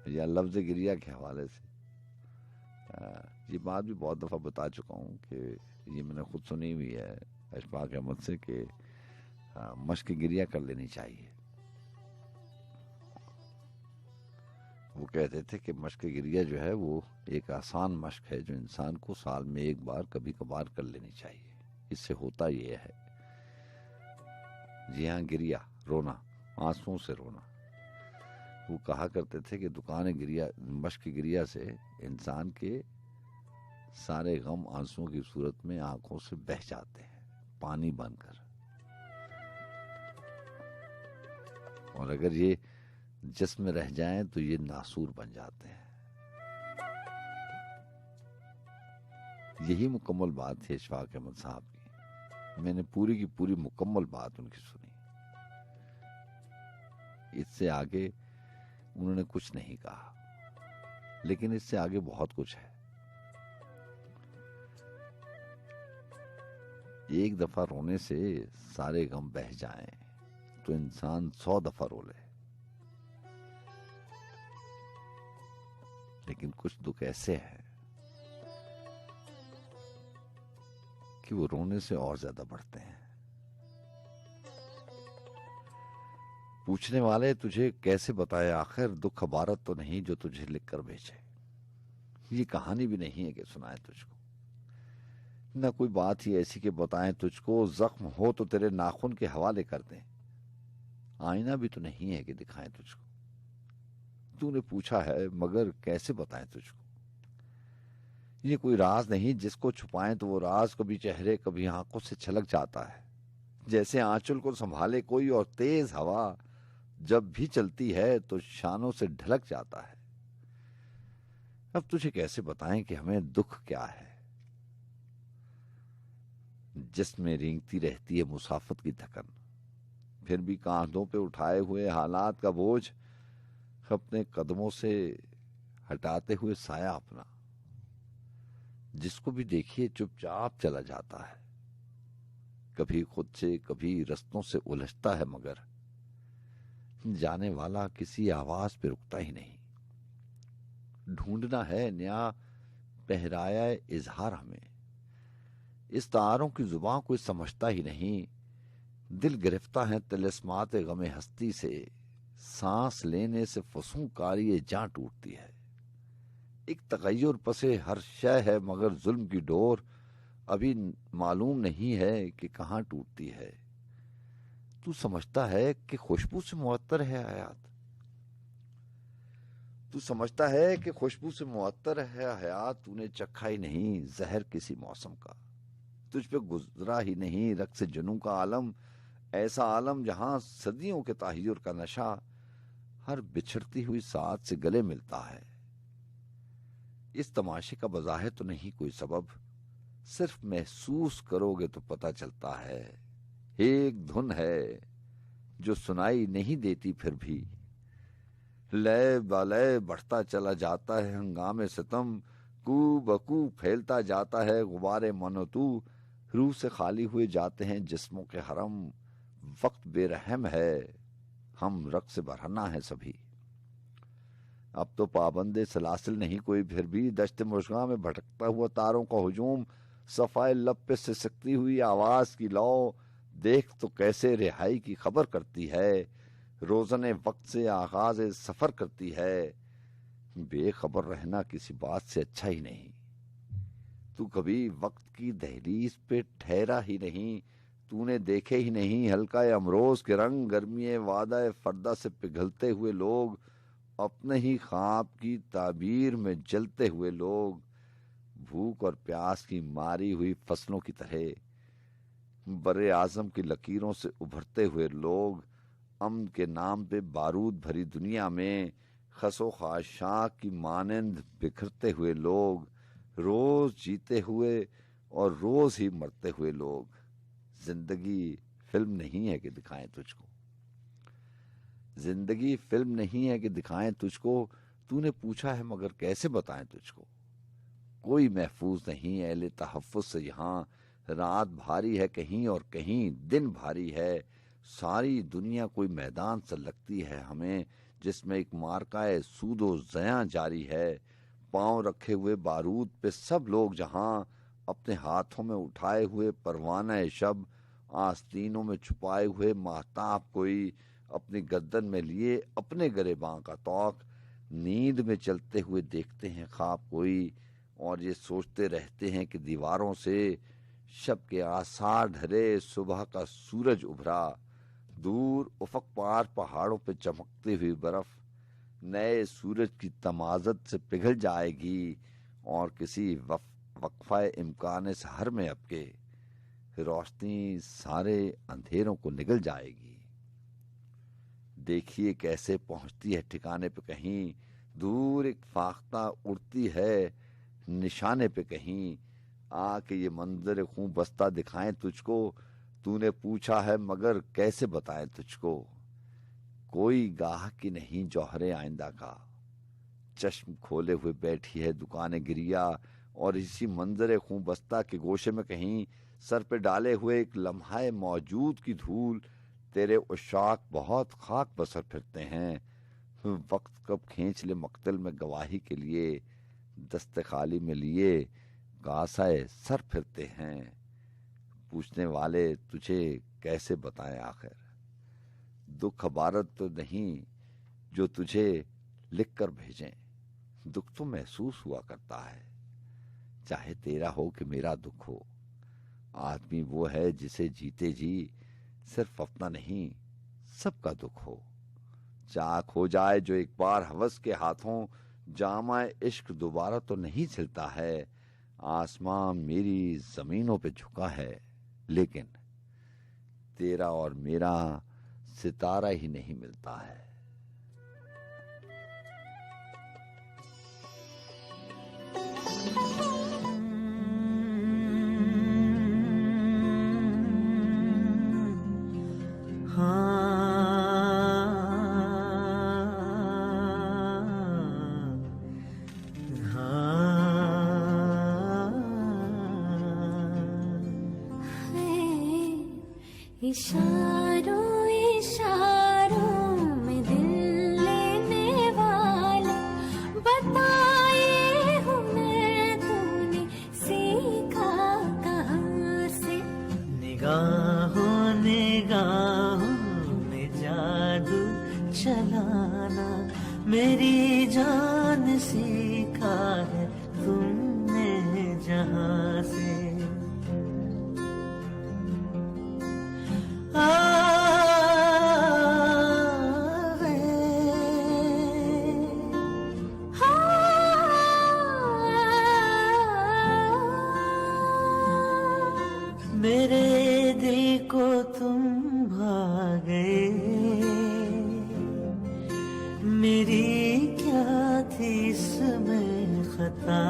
या लफ्ज गिरिया के हवाले से ये बात भी बहुत दफा बता चुका हूँ कि ये मैंने खुद सुनी हुई है अशफाक अहमद से कि मश्क गिरिया कर लेनी चाहिए। वो कहते थे कि मश्क गिरिया जो है वो एक आसान मश्क है जो इंसान को साल में एक बार कभी कभार कर लेनी चाहिए। इससे होता ये है, जी हाँ, गिरिया, रोना, आंसुओं से रोना। वो कहा करते थे कि दुकान गिरिया, मश्क गिरिया से इंसान के सारे गम आंसुओं की सूरत में आंखों से बह जाते हैं, पानी बनकर। और अगर ये जिस्म में रह जाएं तो ये नासूर बन जाते हैं। यही मुकम्मल बात थी अशफाक अहमद साहब की। मैंने पूरी की पूरी मुकम्मल बात उनकी सुनी। इससे आगे उन्होंने कुछ नहीं कहा, लेकिन इससे आगे बहुत कुछ है। एक दफा रोने से सारे गम बह जाएं तो इंसान 100 दफा रो ले। लेकिन कुछ दुख ऐसे हैं कि वो रोने से और ज्यादा बढ़ते हैं। पूछने वाले तुझे कैसे बताए आखिर, दुख अबारत तो नहीं जो तुझे लिखकर भेजे। ये कहानी भी नहीं है कि सुनाए तुझको, न कोई बात ही ऐसी कि बताएं तुझको। जख्म हो तो तेरे नाखून के हवाले कर दें, आईना भी तो नहीं है कि दिखाएं तुझको। तूने पूछा है मगर कैसे बताएं तुझको। ये कोई राज नहीं जिसको छुपाएं तो वो राज कभी चेहरे कभी आंखों से छलक जाता है। जैसे आंचल को संभाले कोई और तेज हवा जब भी चलती है तो शानों से ढलक जाता है। अब तुझे कैसे बताएं कि हमें दुख क्या है, जिसमें रेंगती रहती है मुसाफत की थकन, फिर भी कांधों पे उठाए हुए हालात का बोझ अपने कदमों से हटाते हुए साया अपना, जिसको भी देखिए चुपचाप चला जाता है, कभी खुद से कभी रस्तों से उलझता है, मगर जाने वाला किसी आवाज पे रुकता ही नहीं। ढूंढना है नया पहराया इजहार हमें, इस तारों की जुबान कोई समझता ही नहीं। दिल गिरफ्ता है तिलिस्मात गमे हस्ती से, सांस लेने से फसूंकारी ये जान टूटती है। एक तगय्युर पसे हर शय है मगर जुल्म की डोर अभी मालूम नहीं है कि कहाँ टूटती है। तू समझता है कि खुशबू से मुअत्तर है हयात, तू समझता है कि खुशबू से मुअत्तर है हयात। तूने चखा ही नहीं जहर किसी मौसम का, तुझ पे गुजरा ही नहीं रक्स जुनूं का आलम, ऐसा आलम जहां सदियों के ताहियुर का नशा हर बिछड़ती हुई साथ से गले मिलता है। इस तमाशे का बज़ाहिर तो नहीं कोई सबब, सिर्फ महसूस करोगे तो पता चलता है। एक धुन है जो सुनाई नहीं देती फिर भी, लय बलय बढ़ता चला जाता है हंगामे सितम, कू बकू फैलता जाता है गुबारे मनो तू, रूह से खाली हुए जाते हैं जिस्मों के हरम। वक्त बेरहम है, हम रक्स बरहना है सभी। अब तो पाबंदे सलासिल नहीं कोई फिर भी, दश्त मुश्गा में भटकता हुआ तारों का हुजूम, सफाए लब पे सिसकती हुई आवाज की लौ, देख तो कैसे रिहाई की खबर करती है, रोजने वक्त से आगाज सफर करती है। बेखबर रहना किसी बात से अच्छा ही नहीं। तू कभी वक्त की दहलीज पे ठहरा ही नहीं, तूने देखे ही नहीं हल्का अमरोज के रंग, गर्मी वादा फरदा से पिघलते हुए लोग, अपने ही ख्वाब की ताबीर में जलते हुए लोग, भूख और प्यास की मारी हुई फसलों की तरह बरे आजम की लकीरों से उभरते हुए लोग, अमन के नाम पे बारूद भरी दुनिया में खसो खाशाक की मानंद बिखरते हुए लोग, रोज जीते हुए और रोज ही मरते हुए लोग। जिंदगी फिल्म नहीं है कि दिखाएं तुझको, जिंदगी फिल्म नहीं है कि दिखाएं तुझको, तूने पूछा है मगर कैसे बताएं तुझको। कोई महफूज नहीं है अहले तहफ्फुज़ से यहाँ, रात भारी है कहीं और कहीं दिन भारी है। सारी दुनिया कोई मैदान सा लगती है हमें, जिसमें एक मार्काए सूदो ज़यां जारी है। पांव रखे हुए बारूद पे सब लोग जहां, अपने हाथों में उठाए हुए परवाना शब, आस्तीनों में छुपाए हुए महताब कोई, अपनी गर्दन में लिए अपने गरेबां का तौक, नींद में चलते हुए देखते हैं ख्वाब कोई, और ये सोचते रहते हैं कि दीवारों से शब के आसार ढले, सुबह का सूरज उभरा। दूर उफक पार पहाड़ों पे चमकती हुई बर्फ नए सूरज की तमाज़त से पिघल जाएगी, और किसी वक्फा इम्कान सहर में अपके रोशनी सारे अंधेरों को निगल जाएगी। देखिए कैसे पहुंचती है ठिकाने पे कहीं, दूर एक फाख्ता उड़ती है निशाने पे कहीं। आके ये मंजर खूं बस्ता दिखाएं तुझको, तूने पूछा है मगर कैसे बताएं तुझको। कोई गाहक की नहीं जौहरे आइंदा का, चश्म खोले हुए बैठी है दुकाने गिरिया, और इसी मंजर खूं बस्ता के गोशे में कहीं सर पे डाले हुए एक लम्हा मौजूद की धूल, तेरे उशाक बहुत खाक बसर फिरते हैं। वक्त कब खींच ले मक्तल में गवाही के लिए, दस्ते खाली में लिए कासाए सर फिरते हैं। पूछने वाले तुझे कैसे बताएं आखिर, दुख अबारत तो नहीं जो तुझे लिख कर भेजें। दुख तो महसूस हुआ करता है, चाहे तेरा हो कि मेरा दुख हो। आदमी वो है जिसे जीते जी सिर्फ अपना नहीं सबका दुख हो। चाक हो जाए जो एक बार हवस के हाथों, जामा इश्क दोबारा तो नहीं सिलता है। आसमां मेरी जमीनों पे झुका है, लेकिन तेरा और मेरा सितारा ही नहीं मिलता है। इशारों इशारों में दिल लेने वाले, बताए हुनर तूने सीखा कहाँ से। निगाहों निगाहों में जादू चलाना, मेरी जान सीखा है तुमने जहाँ से। मेरे दिल को तुम भा गए, मेरी क्या थी इसमें खता।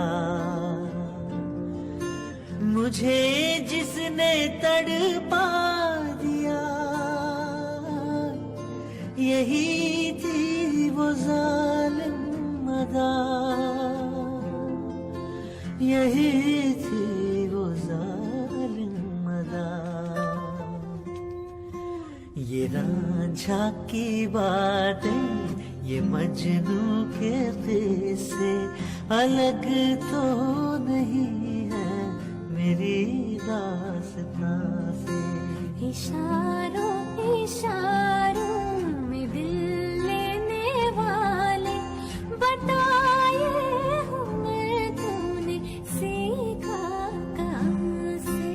मुझे जिसने तड़पा दिया, यही थी वो जालिम अदा, यही थी वो जालिम अदा। ये रांझा की बातें, ये मजनू के किस्से अलग तो नहीं है मेरी दास्तां से। इशारों इशारों में दिल लेने वाले, बताए हुनर तूने सीखा कहाँ से।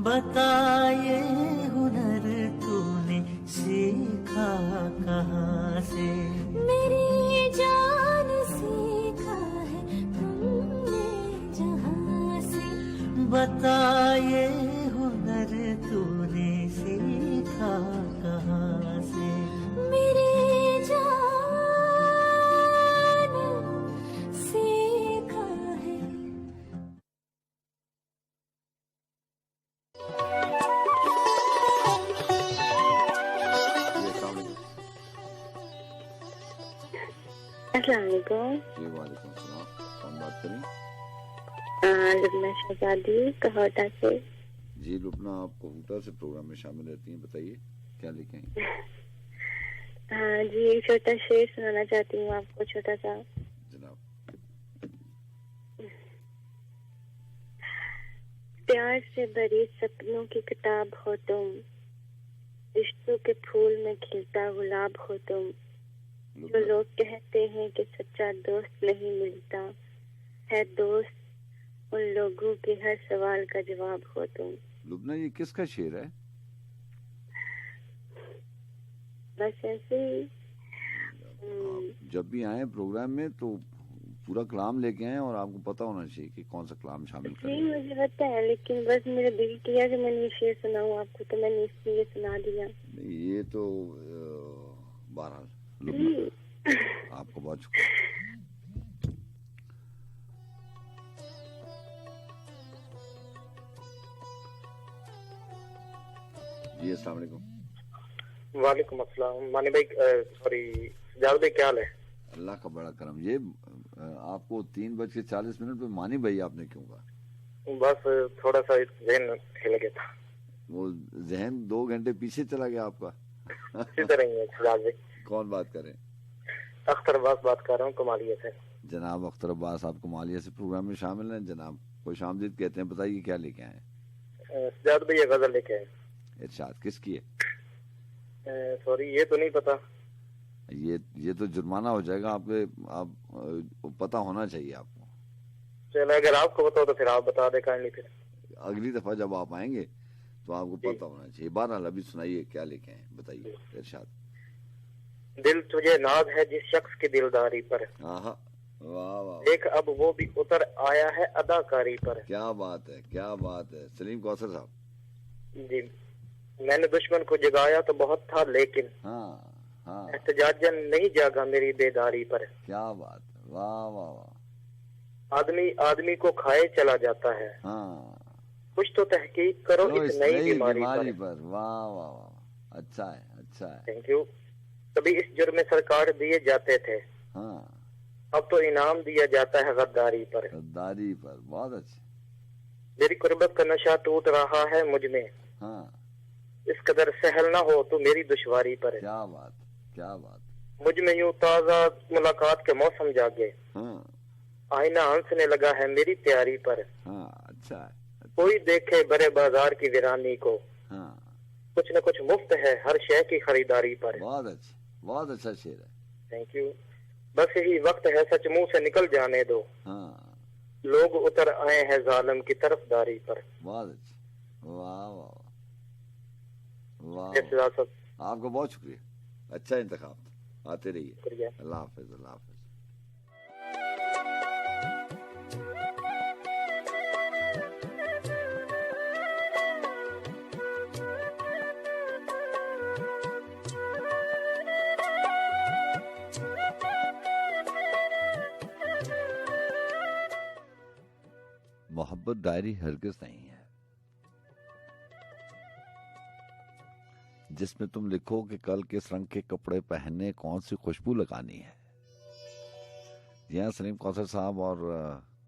बता ये हुनर तूने सीखा कहाँ से? मेरी जान सीखा है तुमने जहाँ से। बता ये हुनर तूने सीखा कहाँ से? मेरी जान सीखा है। अस्सलाम वालेकुम। जी वालेकुम सलाम। कौन बात करें? लुबना शहजादी कहोटा से। जी लुबना, आप कबूतर से प्रोग्राम में शामिल रहती हैं, बताइए क्या लेके आई? हाँ जी, एक छोटा शेर सुनाना चाहती हूँ आपको, छोटा सा। जनाब। प्यार से भरी सपनों की किताब हो तुम, रिश्तों के फूल में खिलता गुलाब हो तुम। जो लोग कहते हैं कि सच्चा दोस्त नहीं मिलता, है दोस्त उन लोगों के हर सवाल का जवाब हो तुम। लुबना, ये किसका शेर है? बस ऐसे ही। आप जब भी आए प्रोग्राम में तो पूरा कलाम लेके आए, और आपको पता होना चाहिए कि कौन सा कलाम शामिल जी करें। मुझे पता है, लेकिन बस मेरा दिल किया कि मैंने ये शेर सुनाऊं आपको, तो मैंने इसलिए सुना दिया। नहीं, ये तो बहरहाल लुबना, आपको बहुत शुक्रिया। जी अस्सलाम वालेकुम। वालेकुम अस्सलाम। मानी भाई, सॉरी सजाद भाई, क्या हाल है? अल्लाह का बड़ा करम। ये आपको 3:40 पे मानी भाई आपने क्यों कहा? बस थोड़ा सा जहन हिल गया था। वो जहन 2 घंटे पीछे चला गया आपका। सीधे रही है सजाद भाई। कौन बात करें? अख्तर अब्बास बात कर रहा हूँ कमालिया से। जनाब अख्तर अब्बास, आप कमालिया से प्रोग्राम में शामिल हैं। जनाब खुश आमदीद कहते हैं, बताइए क्या लेके आए? सजाद भाई ये गजल लेके आए। इरशाद। किसकी है? सॉरी ये तो नहीं पता। ये तो जुर्माना हो जाएगा आपके। पता होना चाहिए आपको। चलो अगर आपको बताओ तो फिर आप बता दे काइंडली। फिर अगली दफा जब आप आएंगे तो आपको पता होना चाहिए। बहरहाल अभी सुनाइए क्या लेके आए, बताइए। इरशाद। दिल तुझे नाज है जिस शख्स की दिलदारी पर, आहा, वाह वाह, देख अब वो भी उतर आया है अदाकारी पर। क्या बात है, क्या बात है। सलीम कौसर साहब। जी, मैंने दुश्मन को जगाया तो बहुत था, लेकिन हाँ हाँ, एहतजाजन नहीं जागा मेरी बेदारी पर। क्या बात है, वाह वाह वाह। आदमी आदमी को खाए चला जाता है, हाँ, कुछ तो तहकीक करो चलो इस इस नई नई बीमारी बीमारी पर। पर। वाह वाह वाह, अच्छा है, अच्छा है। Thank you. कभी इस जुर्म में सरकार दिए जाते थे, हाँ, अब तो इनाम दिया जाता है गद्दारी पर। गद्दारी पर, बहुत अच्छे। मेरी कुर्बत का नशा टूट रहा है मुझ में, हाँ, इस कदर सहल ना हो तू मेरी दुश्वारी पर। क्या बात, क्या बात। मुझ में यूं ताजा मुलाकात के मौसम जागे, हाँ आईना हंसने लगा है मेरी तैयारी पर। हाँ, अच्छा है, अच्छा। कोई देखे बड़े बाजार की वीरानी को, हाँ, कुछ न कुछ मुफ्त है हर शय की खरीदारी पर। बहुत अच्छे, बहुत अच्छा शेर है। Thank you. बस यही वक्त है सच मुंह से निकल जाने दो, हाँ, लोग उतर आए हैं जालिम की तरफदारी पर। बहुत अच्छे, वाह वाह वाह जैसे वाह। सब आपका बहुत शुक्रिया, अच्छा इंतखाब था। आते रहिए। शुक्रिया। अल्लाह हाफिज, अल्लाह हाफिज। मोहब्बत डायरी हरगिज नहीं है जिसमें तुम लिखो कि कल किस रंग के कपड़े पहनने, कौन सी खुशबू लगानी है। यहाँ सलीम कौसर साहब और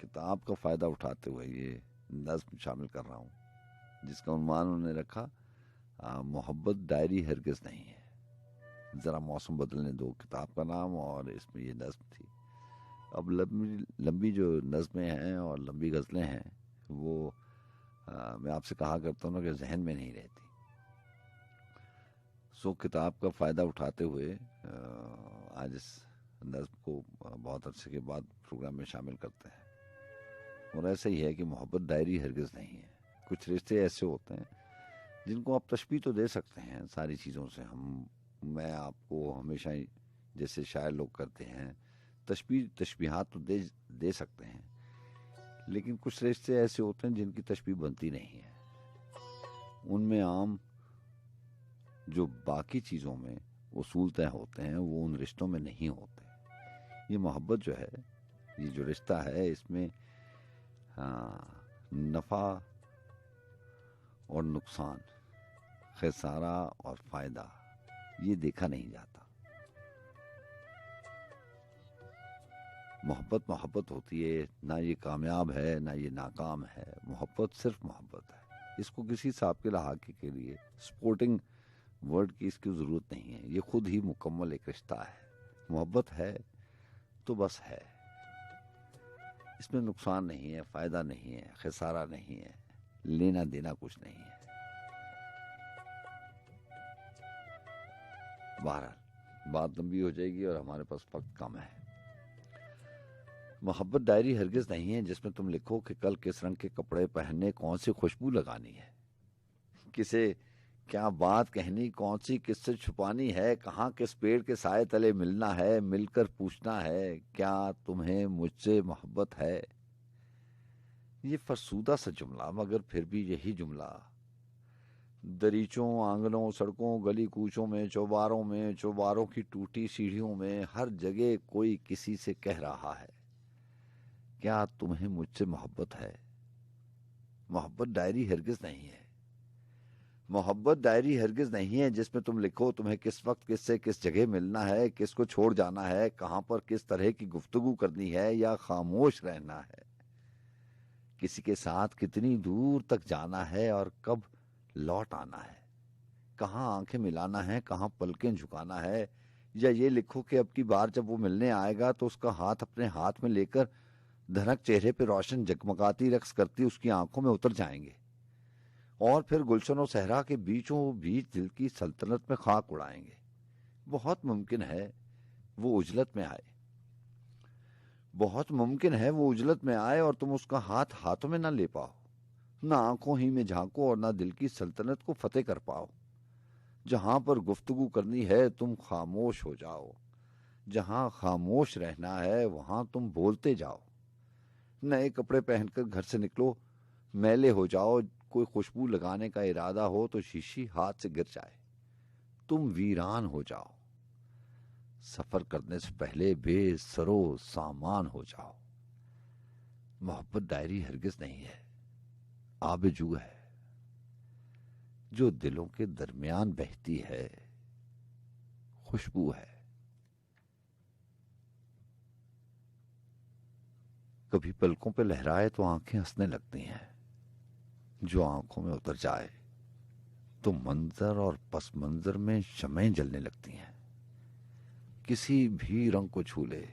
किताब का फायदा उठाते हुए ये नज्म शामिल कर रहा हूँ, जिसका उन्वान उन्होंने रखा मोहब्बत डायरी हरगिज नहीं है, जरा मौसम बदलने दो किताब का नाम, और इसमें ये नज्म थी। अब लंबी जो नज़में हैं और लंबी गज़लें हैं वो मैं आपसे कहा करता हूँ ना कि जहन में नहीं रहती। सो किताब का फ़ायदा उठाते हुए आज इस नज़्म को बहुत अरसे के बाद प्रोग्राम में शामिल करते हैं। और ऐसा ही है कि मोहब्बत डायरी हरगिज़ नहीं है, कुछ रिश्ते ऐसे होते हैं जिनको आप तशबीह तो दे सकते हैं सारी चीज़ों से। मैं आपको हमेशा ही जैसे शायर लोग करते हैं तशबीहात तो दे सकते हैं, लेकिन कुछ रिश्ते ऐसे होते हैं जिनकी तशबीह बनती नहीं है। उनमें आम जो बाकी चीज़ों में उसूल तय होते हैं वो उन रिश्तों में नहीं होते। ये मोहब्बत जो है, ये जो रिश्ता है, इसमें नफ़ा और नुकसान, खसारा और फ़ायदा ये देखा नहीं जाता। मोहब्बत होती है, ना ये कामयाब है ना ये नाकाम है। मोहब्बत सिर्फ मोहब्बत है। इसको किसी साबिक़ लहाक़े के लिए स्पोर्टिंग वर्ड की इसकी ज़रूरत नहीं है। ये खुद ही मुकम्मल एक रिश्ता है। मोहब्बत है तो बस है, इसमें नुकसान नहीं है, फ़ायदा नहीं है, खसारा नहीं है, लेना देना कुछ नहीं है। बहरहाल बात लंबी हो जाएगी और हमारे पास वक्त कम है। मोहब्बत डायरी हरगिज़ नहीं है जिसमें तुम लिखो कि कल किस रंग के कपड़े पहनने, कौन सी खुशबू लगानी है, किसे क्या बात कहनी, कौन सी किससे छुपानी है, कहाँ किस पेड़ के साए तले मिलना है, मिलकर पूछना है क्या तुम्हें मुझसे मोहब्बत है। ये फरसूदा सा जुमला, मगर फिर भी यही जुमला दरीचों, आंगनों, सड़कों, गली कूचों में, चौबारों की टूटी सीढ़ियों में, हर जगह कोई किसी से कह रहा है क्या तुम्हें मुझसे मोहब्बत है। मोहब्बत डायरी हरगिज़ नहीं है। मोहब्बत डायरी हरगिज़ नहीं है जिसमें तुम लिखो तुम्हें किस वक्त किससे किस जगह मिलना है, किसको छोड़ जाना है, कहाँ पर किस तरह की गुफ्तगू करनी है या खामोश रहना है, किसी के साथ कितनी दूर तक जाना है और कब लौट आना है, कहाँ आंखें मिलाना है, कहाँ पलकें झुकाना है। या ये लिखो कि अब की बार जब वो मिलने आएगा तो उसका हाथ अपने हाथ में लेकर धनक चेहरे पे रोशन जगमगाती रक्स करती उसकी आंखों में उतर जाएंगे और फिर गुलशन और सहरा के बीचों बीच दिल की सल्तनत में खाक उड़ाएंगे। बहुत मुमकिन है वो उजलत में आए, बहुत मुमकिन है वो उजलत में आए और तुम उसका हाथ हाथों में ना ले पाओ, ना आंखों ही में झांको और ना दिल की सल्तनत को फतेह कर पाओ। जहां पर गुफ्तगू करनी है तुम खामोश हो जाओ, जहां खामोश रहना है वहां तुम बोलते जाओ। नए कपड़े पहनकर घर से निकलो, मैले हो जाओ, कोई खुशबू लगाने का इरादा हो तो शीशी हाथ से गिर जाए, तुम वीरान हो जाओ। सफर करने से पहले बेसरो सामान हो जाओ। मोहब्बत डायरी हरगिज़ नहीं है, आबजू है जो दिलों के दरमियान बहती है, खुशबू है। कभी पलकों पे लहराए तो आंखें हंसने लगती हैं, जो आंखों में उतर जाए तो मंजर और पस मंजर में शमएं जलने लगती हैं। किसी भी रंग को छू ले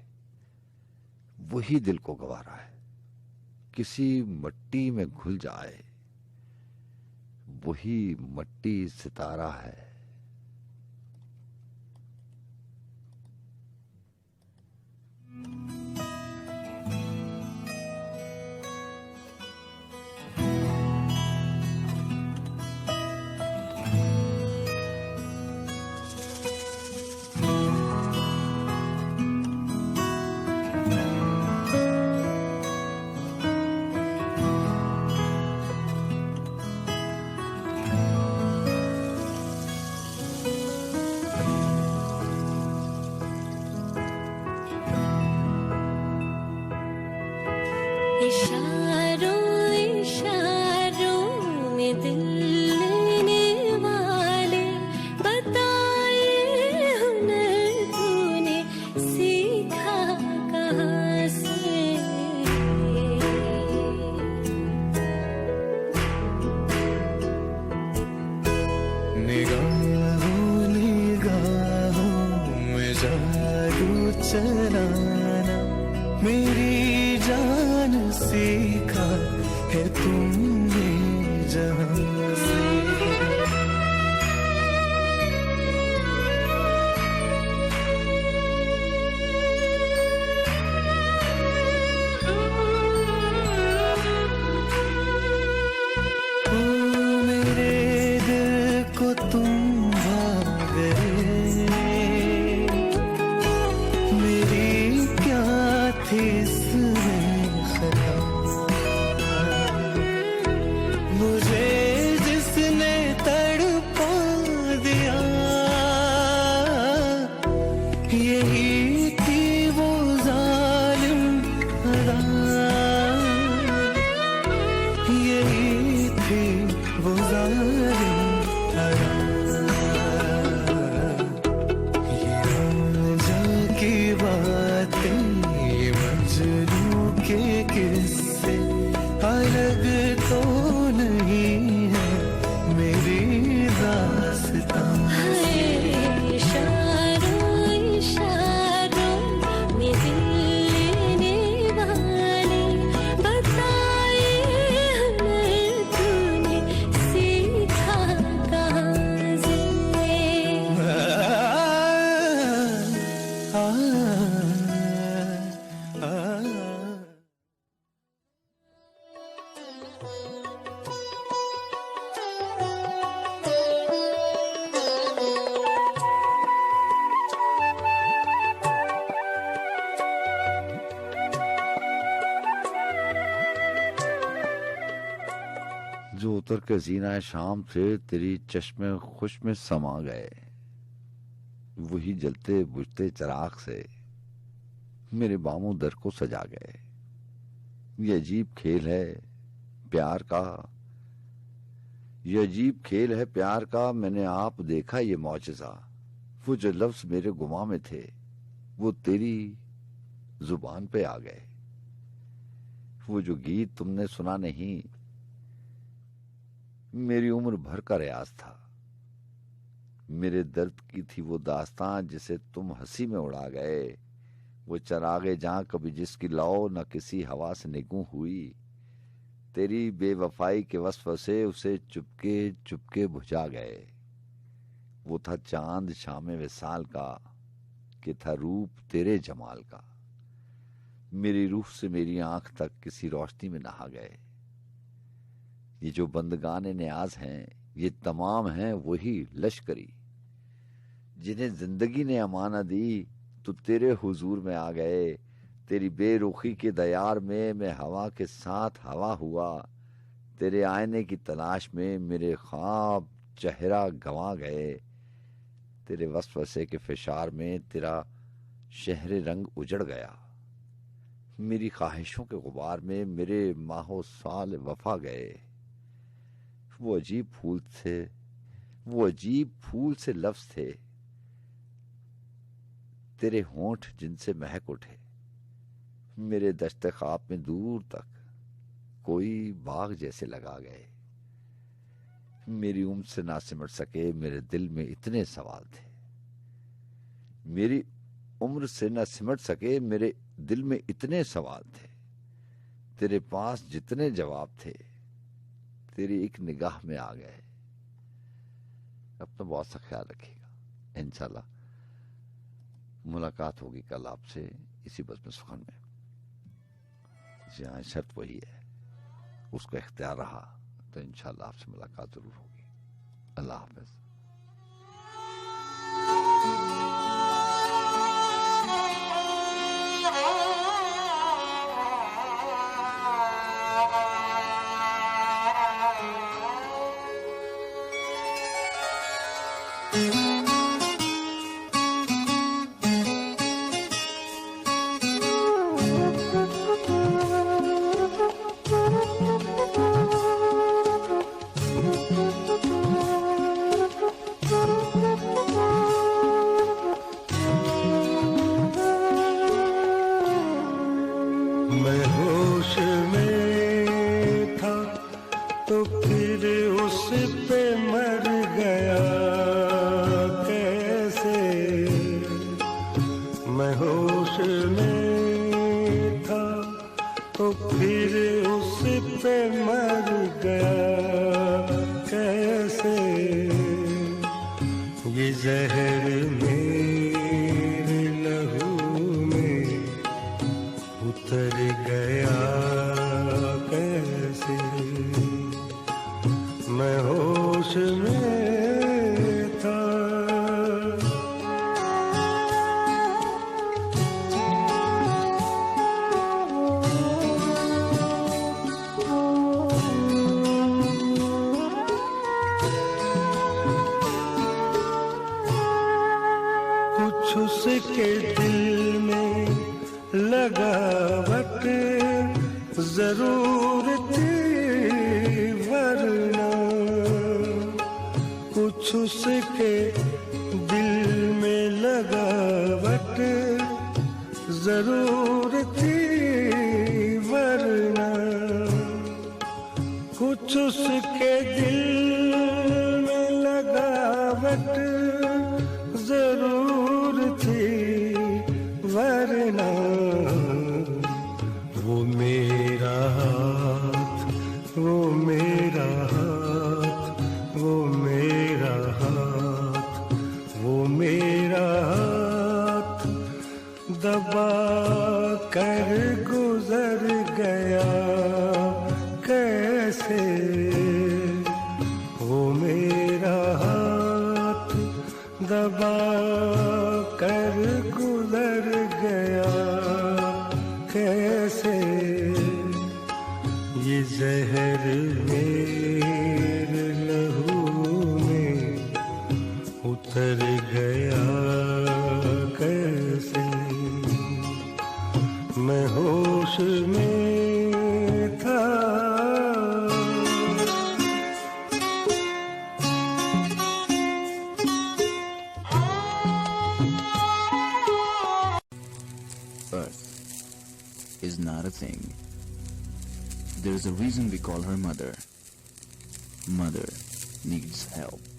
वही दिल को गवारा है, किसी मट्टी में घुल जाए वही मट्टी सितारा है। इशारों इशारों में दिल लेने वाले बताए हुनर तूने सीखा कहाँ से। निगाहों में जादू चलाना मेरी जान सीखा है तुमने जहां से। भी वो जालिम आया। ये रांझा की बातें, ये मजनू के किस्से अलग तो नहीं है मेरी दास्तां। इशारों इशारों में दिल लेने वाले बताए हमें तूने सीखा कहाँ से। जो उतर के जीना शाम से तेरी चश्मे खुश में समा गए, वही जलते बुझते चराग से मेरे बामों दर को सजा गए। ये अजीब खेल है प्यार का, ये अजीब खेल है प्यार का। मैंने आप देखा ये मौजज़ा, वो जो लफ्ज मेरे गुमा में थे वो तेरी जुबान पे आ गए। वो जो गीत तुमने सुना नहीं, मेरी उम्र भर का रियाज था। मेरे दर्द की थी वो दास्तां जिसे तुम हंसी में उड़ा गए। वो चरागे जहां कभी जिसकी लौ न किसी हवा से निगू हुई, तेरी बेवफाई के वस्फ से उसे चुपके चुपके बुझा गए। वो था चांद शामे विसाल का, कि था रूप तेरे जमाल का। मेरी रूह से मेरी आंख तक किसी रोशनी में नहा गए। ये जो बंदगाने न्याज हैं, ये तमाम हैं वही लश्करी जिन्हें जिंदगी ने अमाना दी, तो तेरे हुजूर में आ गए। तेरी बेरुखी के दयार में मैं हवा के साथ हवा हुआ। तेरे आईने की तलाश में मेरे ख्वाब चेहरा गंवा गए। तेरे वसवसे के फिशार में तेरा शहर रंग उजड़ गया। मेरी ख्वाहिशों के गुबार में मेरे माहो साल वफा गए। वो अजीब फूल से लफ्ज थे तेरे होंठ जिनसे महक उठे। मेरे दश्ते ख्वाब में दूर तक कोई बाग जैसे लगा गए। मेरी उम्र से ना सिमट सके मेरे दिल में इतने सवाल थे। मेरी उम्र से ना सिमट सके मेरे दिल में इतने सवाल थे। तेरे पास जितने जवाब थे तेरी एक निगाह में आ गए। अपना बहुत सा ख्याल रखिएगा। इंशाल्लाह मुलाकात होगी कल आपसे इसी बज़्म सुखन में। जहाँ शर्त वही है, उसका इख्तियार रहा तो इंशाल्लाह आपसे मुलाकात जरूर होगी। अल्लाह हाफ़िज़। मैं होश में था तो फिर उस पे मर गया कैसे। मैं होश में था तो फिर उस पे मर गया कैसे। ये जहर मेरे लहू में उतर गया कैसे। मैं होश में था। कुछ उसके दिल में लगावट जरूर थी वरना कुछ उसके दिल में लगावट जरूर थी, वरना कुछ उसके दिल में लगावट जरूर थी, वरना वो मेरा हाथ, वो मेरा हाथ, वो मेरा हाथ, वो मेरा हाथ दबा कर गुजर गया कैसे, वो मेरा हाथ दबा कर गुजर गया कैसे, ये जहर मेरे लहू में उतर गया कैसे, मैं होश में था। Earth is not a thing. There's a reason we call her mother. Mother needs help.